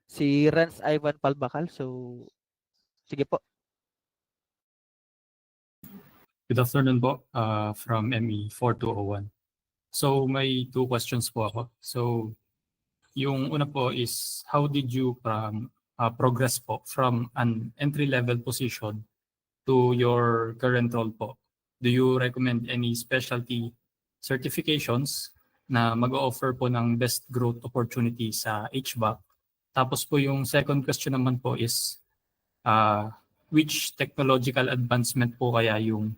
si Renz Ivan Palbacal. So, sige po. Good afternoon po, from ME 4201. So may two questions po ako. So Yung una po is how did you progress po from an entry-level position to your current role po? Do you recommend any specialty certifications na mag-offer po ng best growth opportunity sa HVAC? Tapos po yung second question naman po is which technological advancement po kaya yung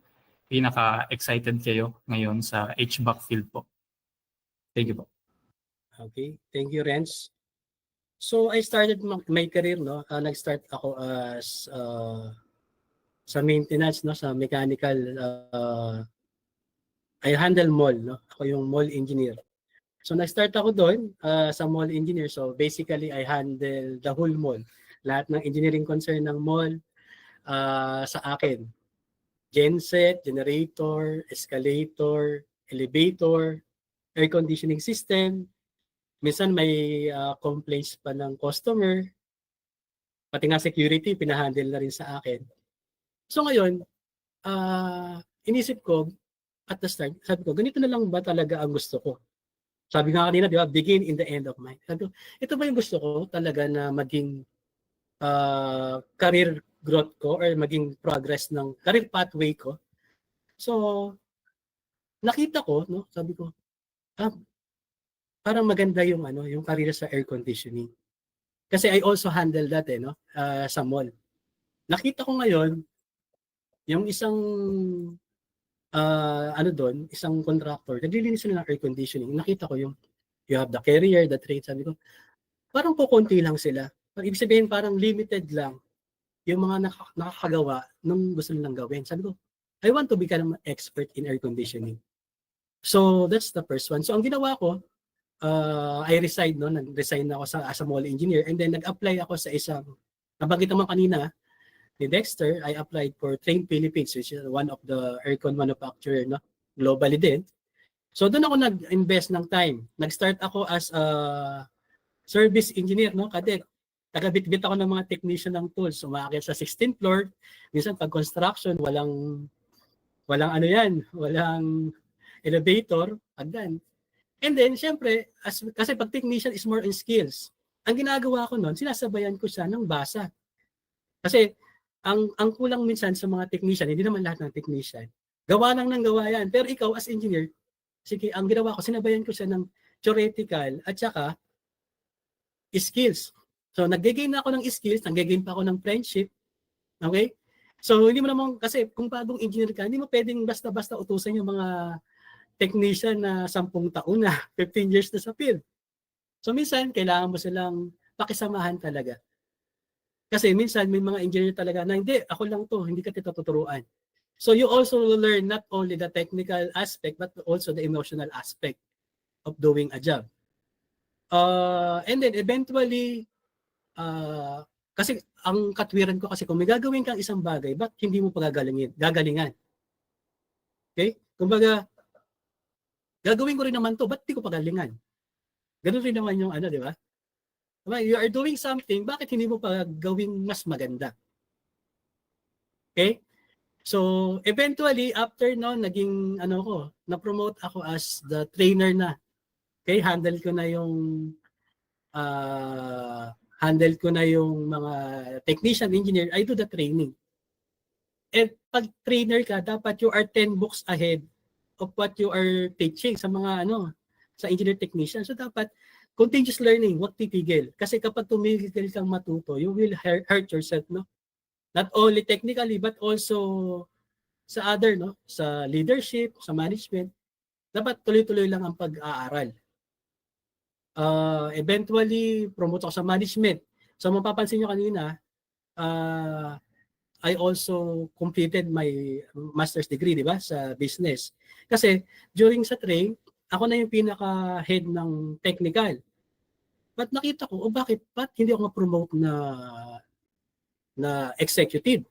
pinaka-excited kayo ngayon sa HVAC field po? Thank you po. Okay, thank you, Renz. So I started my career, no? Nag-start ako as sa maintenance, no? Sa mechanical. I handle mall, no? Ako yung mall engineer. So nag-start ako doon sa mall engineer. So basically, I handle the whole mall. Lahat ng engineering concern ng mall sa akin. Genset, generator, escalator, elevator, air conditioning system. Minsan may complaints pa ng customer. Pati nga security, pinahandle na rin sa akin. So ngayon, inisip ko, at the start, sabi ko, ganito na lang ba talaga ang gusto ko? Sabi nga kanina, di ba, begin in the end of mind. Sabi ko, ito ba yung gusto ko talaga na maging career growth ko or maging progress ng career pathway ko? So, nakita ko, no, sabi ko, parang maganda yung yung career sa air conditioning. Kasi I also handle that no, sa mall. Nakita ko ngayon yung isang doon, isang contractor, naglilinis sila ng air conditioning. Nakita ko yung you have the carrier, the trade, sabi ko, parang kukunti lang sila. Ibig sabihin parang limited lang yung mga nakakagawa nung gusto nilang gawin. Sabi ko, I want to become an expert in air conditioning. So that's the first one. So ang ginawa ko, I resigned, no? Nag-resign ako as a mall engineer, and then nag-apply ako sa isang, nabanggit naman kanina, ni Dexter. I applied for Train Philippines, which is one of the aircon manufacturer, no? Globally din. So doon ako nag-invest ng time. Nag-start ako as a service engineer, no? Kasi taga-bitbit ako ng mga technician ng tools. Umaakit sa 16th floor. Minsan pag construction, walang walang elevator, agdan. And then, syempre, kasi pag technician is more in skills. Ang ginagawa ko noon, sinasabayan ko siya ng basa. Kasi, ang kulang minsan sa mga technician, hindi naman lahat ng technician, gawa lang ng gawa yan. Pero ikaw, as engineer, sige, ang ginawa ko, sinabayan ko siya ng theoretical at saka skills. So, nag-gain ako ng skills, nag-gain pa ako ng friendship. Okay? So, hindi mo naman, kasi kung bagong engineer ka, hindi mo pwedeng basta-basta utusan yung mga technician na 10 taon na, 15 years na sa field. So minsan, kailangan mo silang pakisamahan talaga. Kasi minsan, may mga engineer talaga na, hindi, ako lang to, hindi ka tuturuan. So you also learn not only the technical aspect, but also the emotional aspect of doing a job. And then eventually, kasi ang katwiran ko kasi, kung may gagawin kang isang bagay, ba't hindi mo gagalingan? Okay? Kumbaga, gagawin ko rin naman to, ba't di ko pagalingan? Ganun rin naman yung di ba? You are doing something, bakit hindi mo pa gawing mas maganda? Okay? So, eventually, after no, naging, na-promote ako as the trainer na. Okay? Handle ko na yung mga technician, engineer, I do the training. And pag trainer ka, dapat you are 10 books ahead of what you are teaching sa mga sa engineer technician. So dapat continuous learning, huwag titigil. Kasi kapag tumigil kang matuto, you will hurt yourself, no? Not only technically but also sa other, no? Sa leadership, sa management. Dapat tuloy-tuloy lang ang pag-aaral. Eventually, promote ako sa management. So mapapansin nyo kanina, I also completed my master's degree, di ba, sa business. Kasi during sa train, ako na yung pinaka-head ng technical. But nakita ko, bakit hindi ako ma-promote na executive?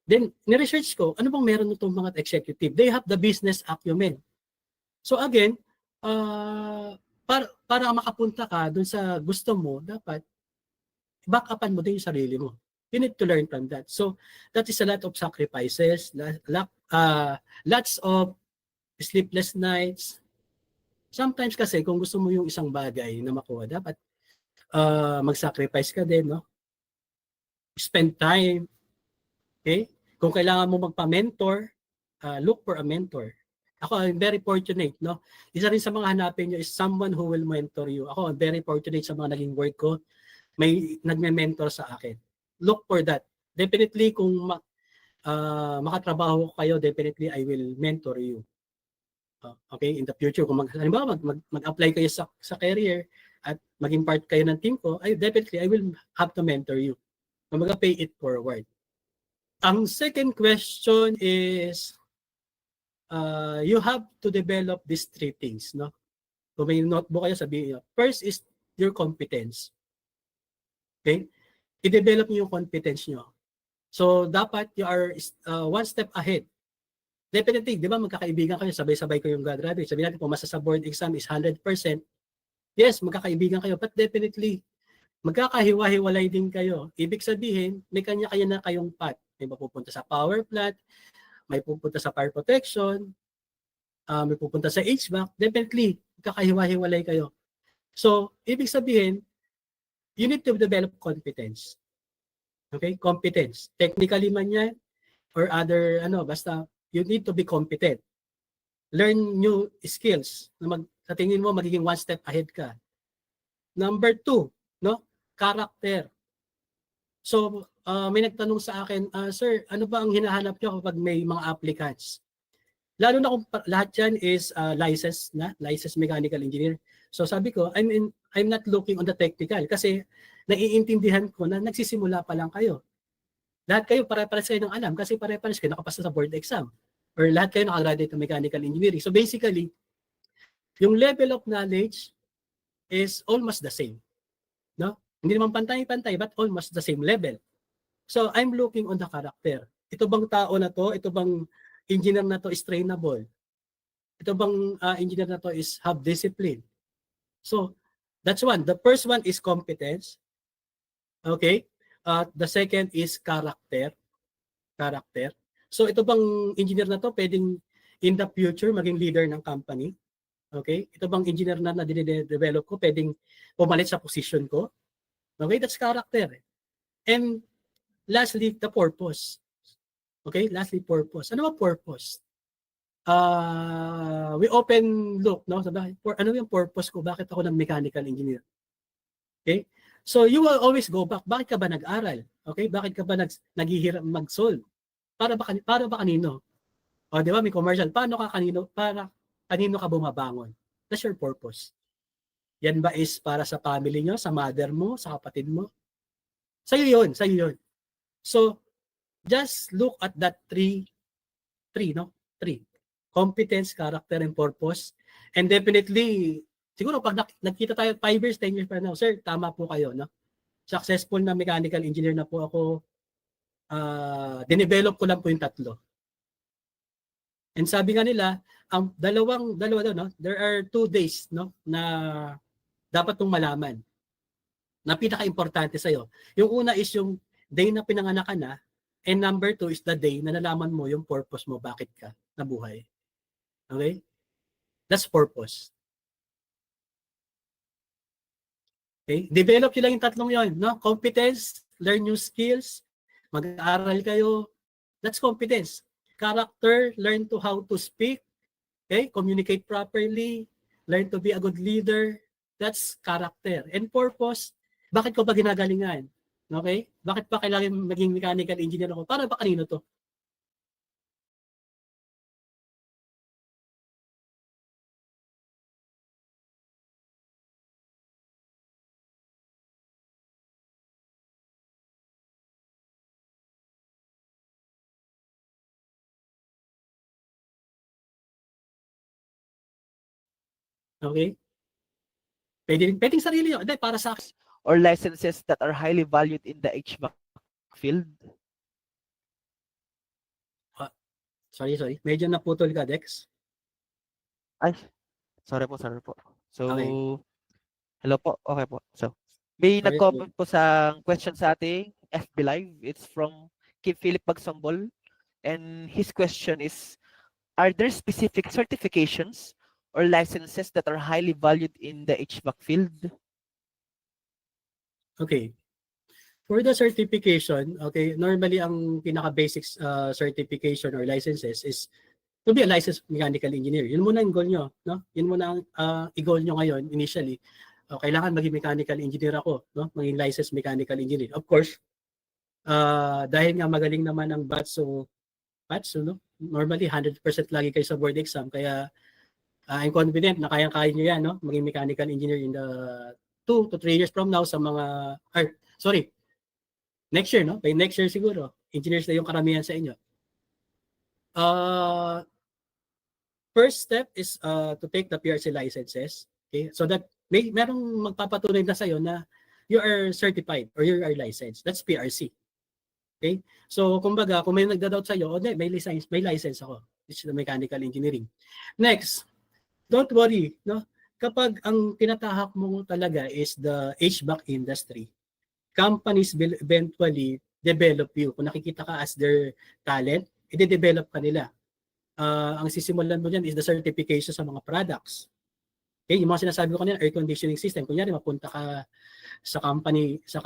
Then, ni-research ko, ano bang meron itong mga executive? They have the business acumen. So again, para makapunta ka dun sa gusto mo, dapat back-upan mo din yung sarili mo. You need to learn from that. So that is a lot of sacrifices, lots of sleepless nights, Sometimes kasi kung gusto mo yung isang bagay na makuha, dapat mag-sacrifice ka din, no? Spend time, okay? Kung kailangan mo magpa-mentor, look for a mentor. Ako, I'm very fortunate, no? Isa rin sa mga hanapin nyo is someone who will mentor you. Ako, I'm very fortunate sa mga naging work ko. May nagme-mentor sa akin. Look for that. Definitely, kung makatrabaho kayo, definitely I will mentor you. Okay, in the future, kung halimbawa mag-apply kayo sa career at maging part kayo ng team ko, definitely I will have to mentor you. Pay it forward. Ang second question is, you have to develop these 3 things, no? Kung may notebook kayo, sabihin nyo. First is your competence. Okay? I-develop niyo yung competence nyo. So, dapat you are one step ahead. Definitely, di ba magkakaibigan kayo, sabay-sabay kayong graduate. Sabihin natin, pumasa sa board exam is 100%. Yes, magkakaibigan kayo, but definitely, magkakahiwa-hiwalay din kayo. Ibig sabihin, may kanya-kanya na kayong path. May mapupunta sa power plant, may pupunta sa fire protection, may pupunta sa HVAC. Definitely, magkakahiwa-hiwalay kayo. So, ibig sabihin, you need to develop competence. Okay? Competence. Technically man yan, or other, basta, you need to be competent. Learn new skills na sa tingin mo magiging one step ahead ka. Number 2, no? Character. So, may nagtanong sa akin, sir, ano ba ang hinahanap niyo kapag may mga applicants? Lalo na kung lahat yan is licensed mechanical engineer. So sabi ko, I'm not looking on the technical kasi naiintindihan ko na nagsisimula pa lang kayo. Lahat kayo pare-pares kayo ng alam kasi pare-pares kayo nakapasa sa board exam. Or lahat kayo nakagraduate ng mechanical engineering. So basically, yung level of knowledge is almost the same. No? Hindi naman pantay-pantay, but almost the same level. So I'm looking on the character. Ito bang tao na to, ito bang engineer na to is trainable? Ito bang engineer na to is have discipline? So that's one. The first one is competence. Okay? The second is character. Character. So ito bang engineer na to pwedeng in the future maging leader ng company? Okay? Ito bang engineer na dinide-develop ko pwedeng pumalit sa position ko? Okay? That's character. And lastly, the purpose. Okay? Lastly, purpose. Ano ba purpose? We open look, no? Sabi, ano yung purpose ko? Bakit ako ng mechanical engineer? Okay? So you will always go back. Bakit ka ba nag-aral? Okay? Bakit ka ba naghihirap mag-solve? Para ba kanino? O, di ba, may commercial. Para kanino ka bumabangon? That's your purpose. Yan ba is para sa family nyo, sa mother mo, sa kapatid mo? Sa'yo yun. So, just look at that three, no? 3. Competence, character, and purpose. And definitely, siguro pag nagkita tayo 5 years, 10 years pa now, sir, tama po kayo, no? Successful na mechanical engineer na po ako. Dinevelop ko lang po yung 3. And sabi nga nila, ang dalawa daw, no? There are 2 days, no, na dapat mong malaman na pinaka-importante sa'yo. Yung una is yung day na pinanganak ka na, and number 2 is the day na nalaman mo yung purpose mo, bakit ka nabuhay. Okay? That's purpose. Okay? Develop nyo lang yung 3 yun, no? Competence, learn new skills, mag-aaral kayo. That's competence. Character, learn to how to speak, okay? Communicate properly, learn to be a good leader. That's character. And purpose, bakit ko ba ginagalingan? Okay? Bakit pa kailangan maging mechanical engineer ako? Para ba kanino to? Okay? Pwedeng sarili yun. Hindi, para sa akin. Or licenses that are highly valued in the HVAC field? Sorry. Medyo naputol ka, Dex. Ay, sorry po. So, Okay. hello po. Okay po. So, may Sorry. nag-comment po sa question sa ating FB Live. It's from Kim Philip Bagsombol. And his question is, are there specific certifications or licenses that are highly valued in the HVAC field? Okay. For the certification, okay, normally ang pinaka-basic certification or licenses is to be a licensed mechanical engineer. Yun muna yung goal nyo, no? Yun muna ang i-goal nyo ngayon initially. Kailangan maging mechanical engineer ako, no? Maging licensed mechanical engineer. Of course, dahil nga magaling naman ang BATSU, no? Normally 100% lagi kayo sa board exam, kaya I'm confident na kayang-kaya nyo yan, no? Maging mechanical engineer in the 2 to 3 years from now sa mga, next year, no? By next year siguro, engineers na yung karamihan sa inyo. First step is to take the PRC licenses. Okay? So that merong magpapatunay na sa'yo na you are certified or you are licensed. That's PRC. Okay? So kumbaga, kung may nagda-doubt sa'yo, may license ako. It's the mechanical engineering. Next, don't worry, no? Kapag ang tinatahak mo talaga is the HVAC industry, companies will eventually develop you. Kung nakikita ka as their talent, i-develop ka nila. Ang sisimulan mo dyan is the certification sa mga products. Okay, yung mga sinasabi ko kanina, air conditioning system. Kunyari, mapunta ka sa company, sa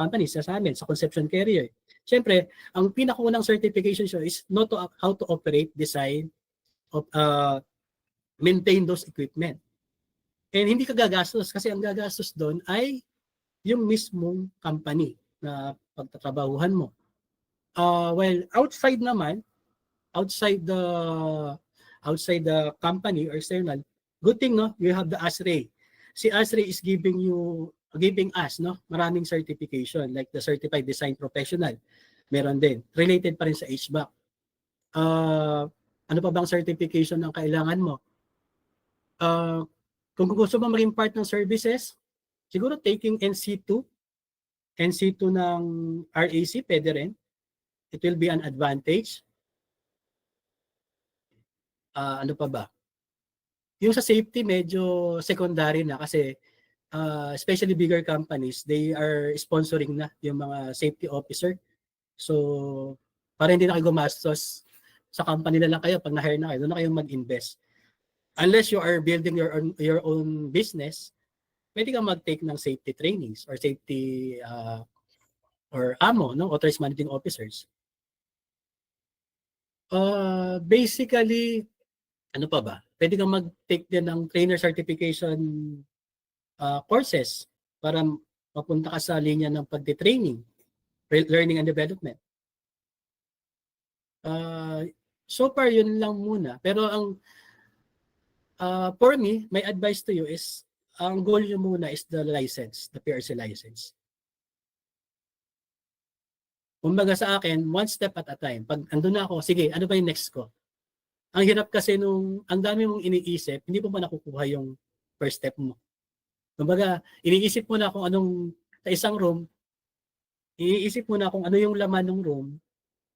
amin, sa conception carrier. Siyempre, ang pinakaunang certification siya is how to operate, design, maintain those equipment. And hindi ka gagastos kasi ang gagastos doon ay yung mismong company na pagtatrabahuhan mo. Well, outside naman, outside the company or external, good thing, no, you have the ASRE. Si ASRE is giving us, no, maraming certification like the Certified Design Professional. Meron din. Related pa rin sa HVAC. Ano pa bang certification ang kailangan mo? Kung gusto mo maging part ng services, siguro taking NC2 ng RAC, pwede rin. It will be an advantage. Ano pa ba? Yung sa safety, medyo secondary na kasi especially bigger companies, they are sponsoring na yung mga safety officer. So, para hindi na kayo gumastos, sa company na lang kayo, pag na-hire na kayo, doon na kayo mag-invest. Unless you are building your own business, pwede kang mag-take ng safety trainings or safety or AMO, no? Authorized Managing Officers. Basically, ano pa ba? Pwede kang mag-take din ng trainer certification courses para mapunta ka sa linya ng pagde-training, learning and development. So far, yun lang muna. Pero for me, my advice to you is, ang goal nyo muna is the license, the PRC license. Kumbaga sa akin, one step at a time. Pag andun na ako, sige, ano ba yung next ko? Ang hirap kasi ang dami mong iniisip, hindi mo pa nakukuha yung first step mo. Kumbaga, iniisip mo na kung anong, sa isang room, iniisip mo na kung ano yung laman ng room,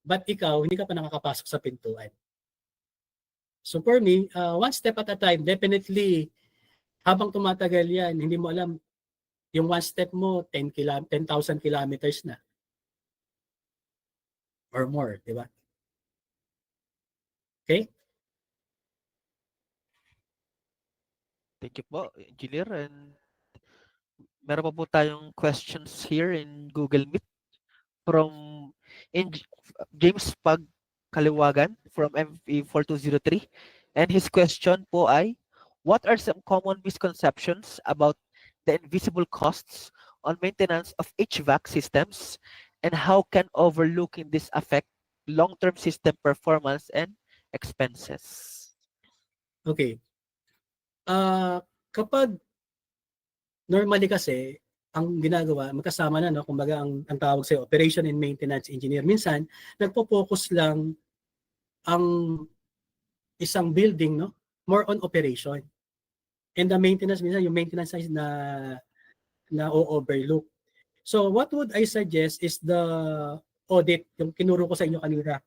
but ikaw, hindi ka pa nakakapasok sa pintuan. So for me, one step at a time, definitely, habang tumatagal yan, hindi mo alam, yung one step mo, 10,000 kilometers na. Or more, di ba? Okay? Thank you po, Engineer. And meron pa po tayong questions here in Google Meet from James Pag Kaliwagan from MV4203. And his question po ay, what are some common misconceptions about the invisible costs on maintenance of HVAC systems, and how can overlooking this affect long-term system performance and expenses? Okay. Kapag normally kasi, ang ginagawa, magkasama na, no? Kumbaga, ang tawag sa operation and maintenance engineer. Minsan, nagpo-focus lang ang isang building, no? More on operation. And the maintenance, minsan yung maintenance na o-overlook. So what would I suggest is the audit, yung kinuro ko sa inyo kanina.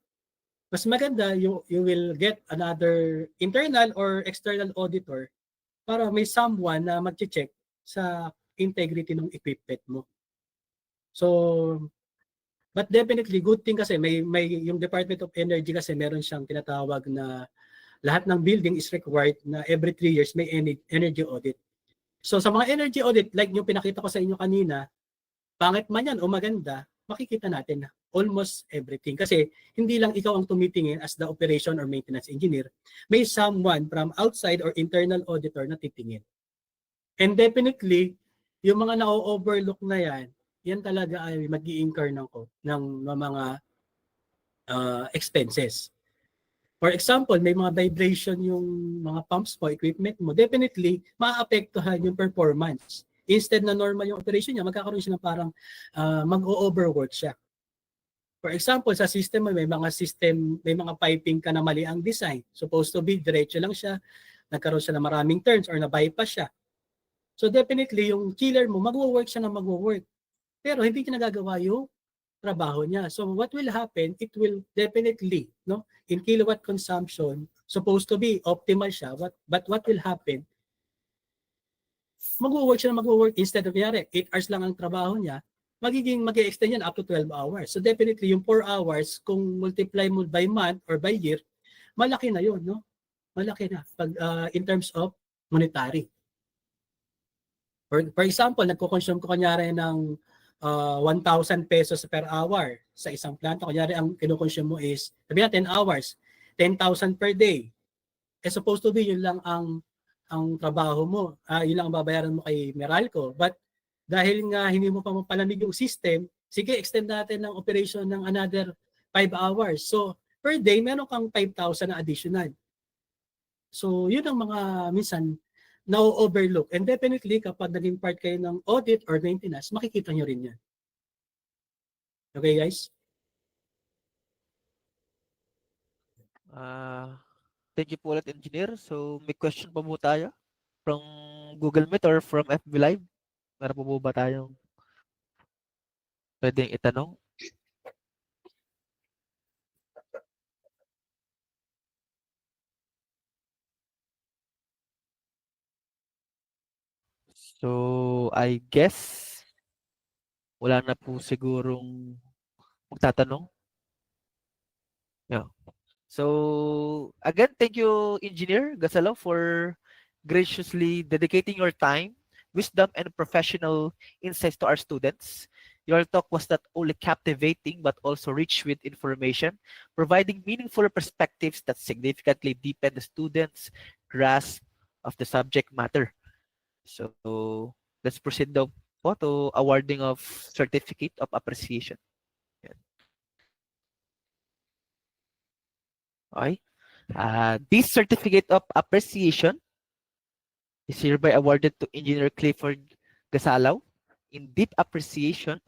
Mas maganda, you will get another internal or external auditor para may someone na mag-check sa integrity ng equipment mo. So, but definitely good thing kasi may yung Department of Energy kasi meron siyang tinatawag na lahat ng building is required na every 3 years may energy audit. So sa mga energy audit, like yung pinakita ko sa inyo kanina, pangit man yan o maganda, makikita natin na almost everything. Kasi hindi lang ikaw ang tumitingin as the operation or maintenance engineer. May someone from outside or internal auditor na titingin. And definitely, yung mga na-overlook na yan talaga ay mag-i-incur ng mga expenses. For example, may mga vibration yung mga pumps mo, equipment mo, definitely, maapektuhan yung performance. Instead na normal yung operation niya, magkakaroon siya ng parang mag-o-overwork siya. For example, sa system mo, may mga piping ka na mali ang design. Supposed to be, diretso lang siya, nagkaroon siya ng maraming turns or na-bypass siya. So definitely, yung chiller mo, mag-work siya na mag-work. Pero hindi niya nagagawa yung trabaho niya. So what will happen, it will definitely, no, in kilowatt consumption, supposed to be optimal siya, but what will happen, mag-work siya na mag-work instead of 8 hours lang ang trabaho niya, mag-i-extend yan up to 12 hours. So definitely yung 4 hours, kung multiply mo by month or by year, malaki na yun, no? Malaki na pag in terms of monetary. For example, nagko-consume ko kanyari ng 1,000 pesos per hour sa isang planta. Kunyari, ang kino-consume mo is, sabi natin 10 hours, 10,000 per day. Supposed to be, yun lang ang trabaho mo. Yun lang ang babayaran mo kay Meralco. But dahil nga hindi mo pa mapalamig yung system, sige, extend natin ng operation ng another 5 hours. So, per day, meron kang 5,000 na additional. So, yun ang mga minsan na-overlook. And definitely, kapag naging part kayo ng audit or maintenance, makikita nyo rin yan. Okay, guys? Thank you po ulit, Engineer. So, may question pa po tayo from Google Meet or from FB Live? Meron po ba tayong pwedeng itanong? So, I guess wala na po sigurong magtatanong. Yeah. So, again, thank you, Engineer Gasalaw, for graciously dedicating your time, wisdom, and professional insights to our students. Your talk was not only captivating, but also rich with information, providing meaningful perspectives that significantly deepen the students' grasp of the subject matter. So, let's proceed now po to awarding of Certificate of Appreciation. Okay. This Certificate of Appreciation is hereby awarded to Engineer Clifford Gasalaw in deep appreciation